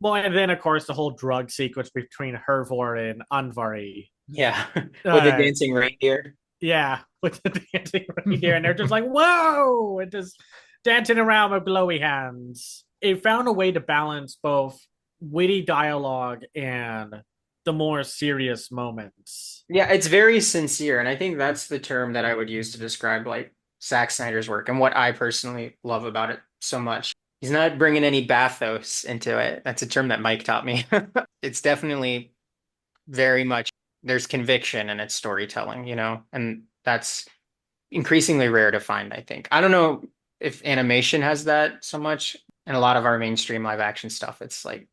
Well, and then of course the whole drug sequence between Hervor and Andvari. Yeah, with the Uh, dancing reindeer. yeah, with the dancing reindeer, and they're just like, whoa, and just dancing around with glowy hands. It found a way to balance both witty dialogue and the more serious moments. Yeah, it's very sincere, and I think that's the term that I would use to describe like Zack Snyder's work and what I personally love about it so much. He's not bringing any bathos into it. That's a term that Mike taught me. It's definitely very much there's conviction in its storytelling, and that's increasingly rare to find, I think. I don't know if animation has that so much. And a lot of our mainstream live action stuff, it's like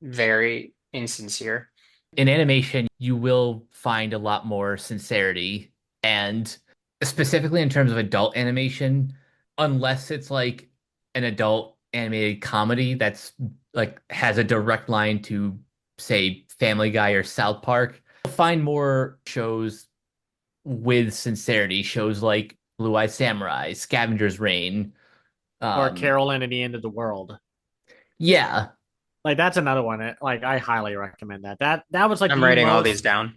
very insincere. In animation, you will find a lot more sincerity, and specifically in terms of adult animation, unless it's like an adult animated comedy that's like has a direct line to, say, Family Guy or South Park, you'll find more shows with sincerity, shows like Blue Eye Samurai, Scavenger's Reign. Or Um, Carolyn at the End of the World. yeah, Like that's another one. Like I highly recommend that. That was like I'm the writing all these most down.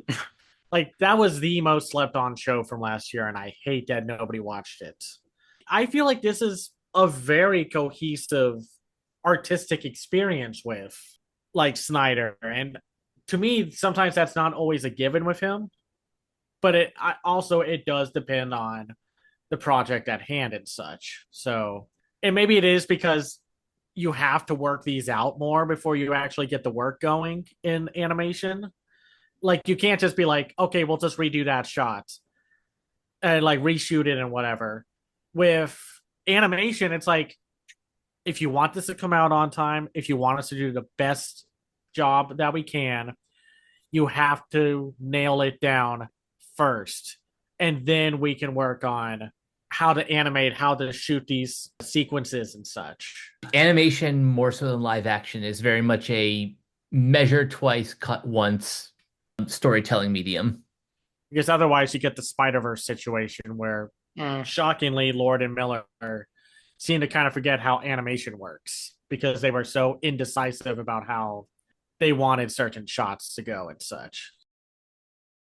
like that was the most slept on show from last year, and I hate that nobody watched it. I feel like this is a very cohesive artistic experience with like Snyder, and to me, sometimes that's not always a given with him. But also it does depend on the project at hand and such. So, and maybe it is because you have to work these out more before you actually get the work going in animation. Like you can't just be like, okay, we'll just redo that shot and like reshoot it and whatever. With animation, it's like if you want this to come out on time, if you want us to do the best job that we can, you have to nail it down first. And then we can work on how to animate, how to shoot these sequences and such. animation more so than live action is very much a measure twice, cut once storytelling medium. Because otherwise, you get the Spider Verse situation where, Mm. shockingly, Lord and Miller seem to kind of forget how animation works because they were so indecisive about how they wanted certain shots to go and such.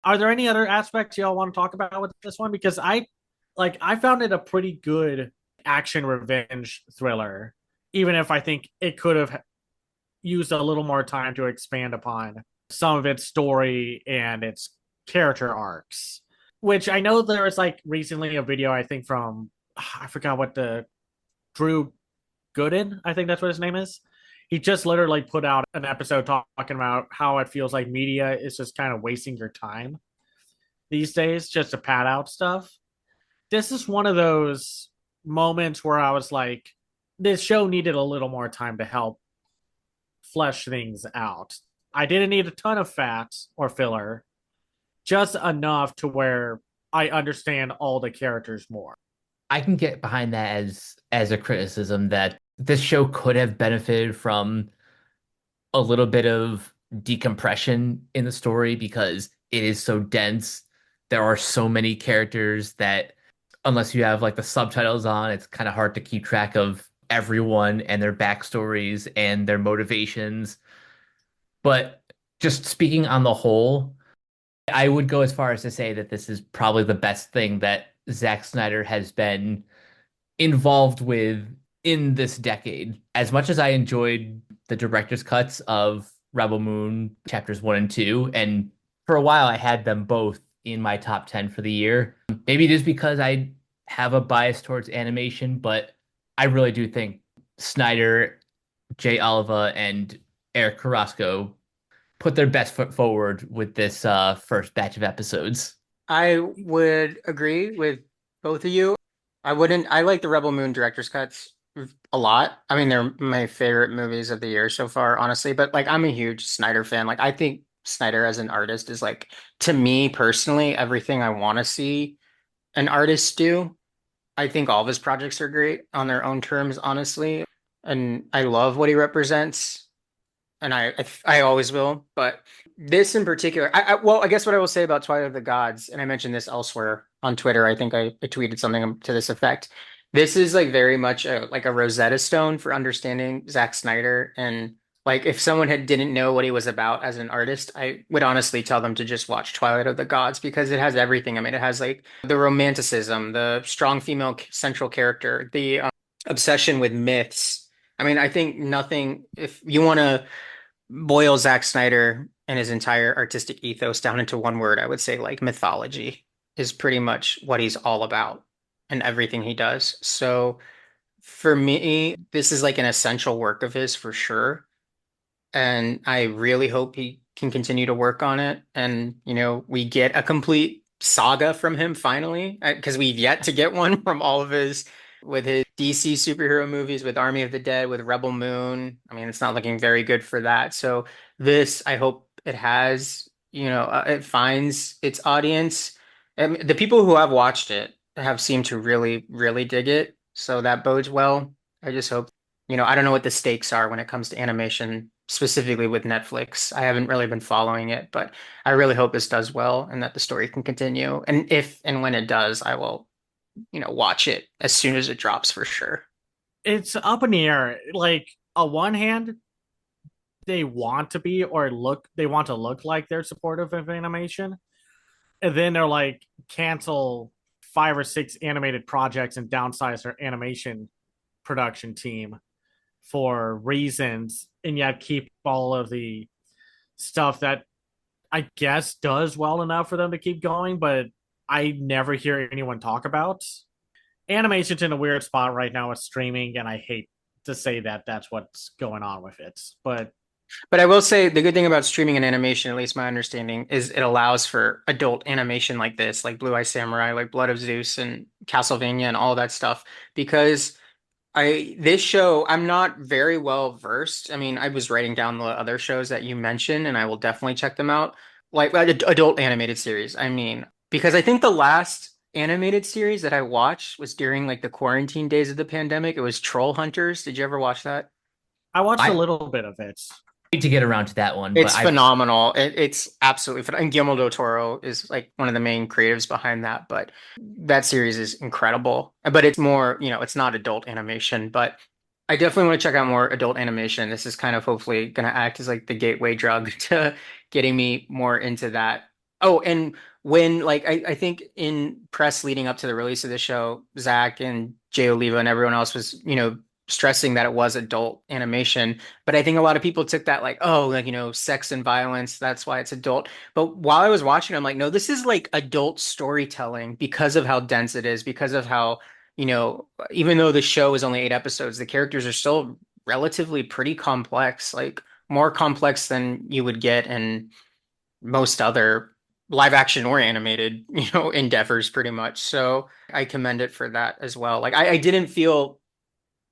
Are there any other aspects y'all want to talk about with this one? Because I found it a pretty good action revenge thriller, even if I think it could have used a little more time to expand upon some of its story and its character arcs. Which I know there was like recently a video, I think from I forgot what the Drew Gooden, I think that's what his name is. He just literally put out an episode talking about how it feels like media is just kind of wasting your time these days just to pad out stuff. This is one of those moments where I was like, this show needed a little more time to help flesh things out. I didn't need a ton of fat or filler, just enough to where I understand all the characters more. I can get behind that as a criticism that this show could have benefited from a little bit of decompression in the story because it is so dense. There are so many characters that unless you have like the subtitles on, it's kind of hard to keep track of everyone and their backstories and their motivations. But just speaking on the whole, I would go as far as to say that this is probably the best thing that Zack Snyder has been involved with in this decade. As much as I enjoyed the director's cuts of Rebel Moon chapters 1 and 2, and for a while I had them both in my top 10 for the year. Maybe it is because I have a bias towards animation, but I really do think Snyder, Jay Oliva, and Eric Carrasco put their best foot forward with this first batch of episodes. I would agree with both of you. I like the Rebel Moon director's cuts a lot. I mean, they're my favorite movies of the year so far, honestly. But like, I'm a huge Snyder fan. Like, I think Snyder as an artist is like, to me personally, everything I want to see an artist do. I think all of his projects are great on their own terms, honestly. And I love what he represents, and I always will. But this in particular, well, I guess what I will say about Twilight of the Gods, and I mentioned this elsewhere on Twitter. I think I tweeted something to this effect. This is like very much like a Rosetta Stone for understanding Zack Snyder. And like if someone had didn't know what he was about as an artist, I would honestly tell them to just watch Twilight of the Gods because it has everything. I mean, it has like the romanticism, the strong female central character, the obsession with myths. I mean, I think nothing, if you want to boil Zack Snyder and his entire artistic ethos down into one word, I would say like mythology is pretty much what he's all about and everything he does. So for me, this is like an essential work of his for sure. And I really hope he can continue to work on it. And, we get a complete saga from him finally, because we've yet to get one from all of his, with his DC superhero movies, with Army of the Dead, with Rebel Moon. I mean, it's not looking very good for that. So this, I hope it has, it finds its audience. And the people who have watched it have seemed to really, really dig it. So that bodes well. I just hope, I don't know what the stakes are when it comes to animation, specifically with Netflix. I haven't really been following it, but I really hope this does well and that the story can continue. And if and when it does, I will, watch it as soon as it drops for sure. It's up in the air. Like, on one hand, they want to look like they're supportive of animation. And then they're like, cancel 5 or 6 animated projects and downsize their animation production team for reasons, and yet keep all of the stuff that I guess does well enough for them to keep going, but I never hear anyone talk about. Animation's in a weird spot right now with streaming, and I hate to say that that's what's going on with it. But But I will say the good thing about streaming and animation, at least my understanding, is it allows for adult animation like this, like Blue Eye Samurai, like Blood of Zeus and Castlevania and all that stuff. Because this show, I'm not very well versed. I mean, I was writing down the other shows that you mentioned, and I will definitely check them out. Like adult animated series. I mean, because I think the last animated series that I watched was during like the quarantine days of the pandemic. It was Troll Hunters. Did you ever watch that? I watched a I little bit of it. need to get around to that one, but It's I've phenomenal. It's absolutely phenomenal. And Guillermo del Toro is like one of the main creatives behind that. But that series is incredible. But it's more, it's not adult animation. But I definitely want to check out more adult animation. This is kind of hopefully going to act as like the gateway drug to getting me more into that. Oh, and when like I think in press leading up to the release of the show, Zach and Jay Oliva and everyone else was, stressing that it was adult animation. But I think a lot of people took that like, oh, like, sex and violence, that's why it's adult. But while I was watching, I'm like, no, this is like adult storytelling because of how dense it is, because of how, even though the show is only 8 episodes, the characters are still relatively pretty complex, like more complex than you would get in most other live action or animated, endeavors pretty much. So I commend it for that as well. Like I didn't feel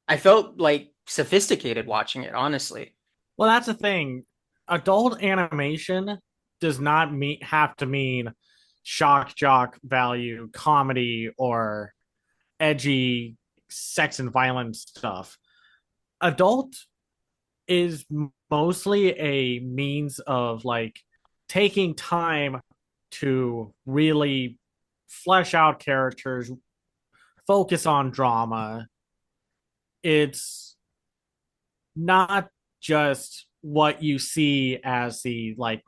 I felt like sophisticated watching it, honestly. Well, that's the thing. Adult animation does not have to mean shock jock value comedy or edgy sex and violence stuff. Adult is mostly a means of like taking time to really flesh out characters, focus on drama. It's not just what you see as the like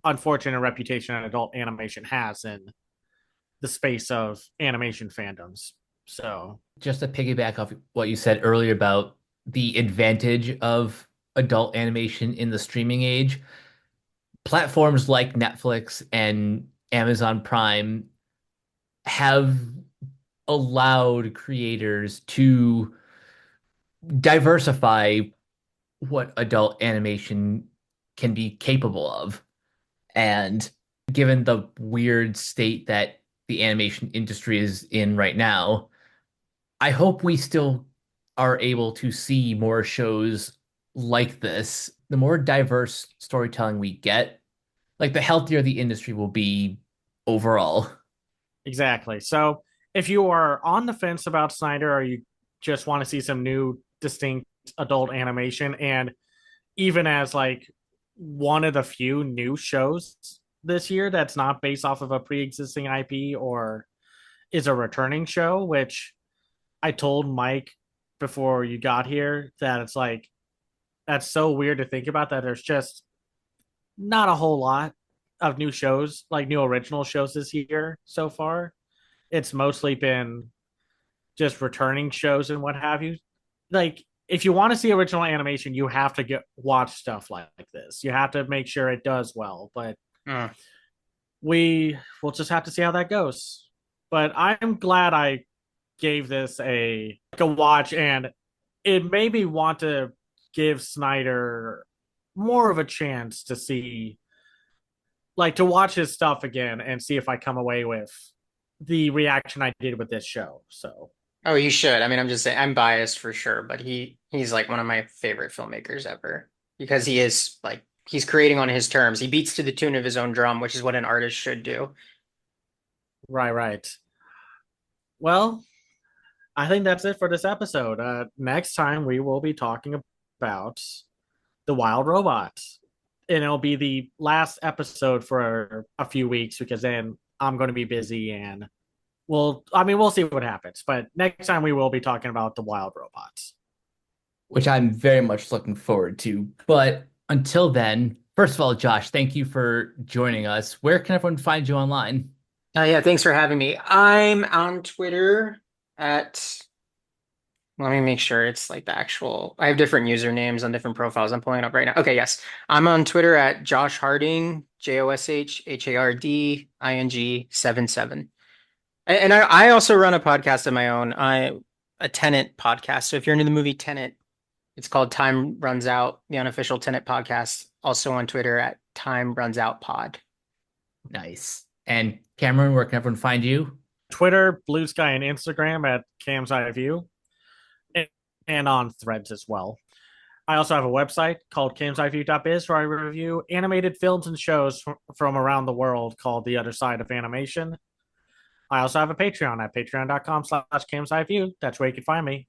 unfortunate reputation an adult animation has in the space of animation fandoms. So just to piggyback off what you said earlier about the advantage of adult animation in the streaming age, platforms like Netflix and Amazon Prime have allowed creators to diversify what adult animation can be capable of. And given the weird state that the animation industry is in right now, I hope we still are able to see more shows like this. The more diverse storytelling we get, like the healthier the industry will be overall. Exactly. So if you are on the fence about Snyder, or you just want to see some new, distinct adult animation, and even as like one of the few new shows this year that's not based off of a pre-existing IP or is a returning show, which I told Mike before you got here that it's like that's so weird to think about that there's just not a whole lot of new shows, like new original shows this year so far. It's mostly been just returning shows and what have you. Like if you want to see original animation, you have to get watch stuff like this. You have to make sure it does well, but Mm. we will just have to see how that goes. But I'm glad I gave this a watch, and it made me want to give Snyder more of a chance to see, like, to watch his stuff again and see if I come away with the reaction I did with this show. So Oh, you should. I mean, I'm just saying I'm biased for sure, but he's like one of my favorite filmmakers ever because he is like he's creating on his terms. He beats to the tune of his own drum, which is what an artist should do. right, right. Well, I think that's it for this episode. Next time we will be talking about the Wild Robot, and it'll be the last episode for a few weeks because then I'm going to be busy, and we'll see what happens. But next time we will be talking about the Wild Robots. Which I'm very much looking forward to. But until then, first of all, Josh, thank you for joining us. Where can everyone find you online? Yeah, thanks for having me. I'm on Twitter at let me make sure it's like the actual. I have different usernames on different profiles. I'm pulling it up right now. Okay, yes. I'm on Twitter at Josh Harding, JoshHarding77. And I also run a podcast of my own. A Tenet podcast. So if you're into the movie Tenet, it's called Time Runs Out, the unofficial Tenet podcast. Also on Twitter at Time Runs Out Pod. Nice. And Cameron, where can everyone find you? Twitter, Blue Sky, and Instagram at Cam's Eye View, and on Threads as well. I also have a website called camsiview.biz where I review animated films and shows from around the world called The Other Side of Animation. I also have a Patreon at patreon.com/camsiview. That's where you can find me.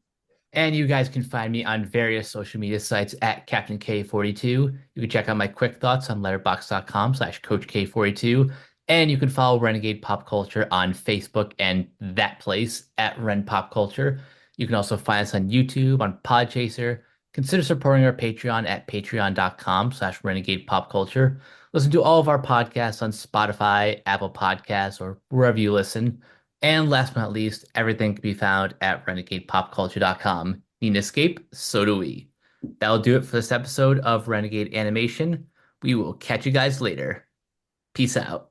And you guys can find me on various social media sites at Captain K42. You can check out my quick thoughts on letterboxd.com/Coach K42. And you can follow Renegade Pop Culture on Facebook and that place at Ren Pop Culture. You can also find us on YouTube, on Podchaser. Consider supporting our Patreon at patreon.com/Renegade Pop Culture. Listen to all of our podcasts on Spotify, Apple Podcasts, or wherever you listen. And last but not least, everything can be found at renegadepopculture.com. Need an escape? So do we. That'll do it for this episode of Renegade Animation. We will catch you guys later. Peace out.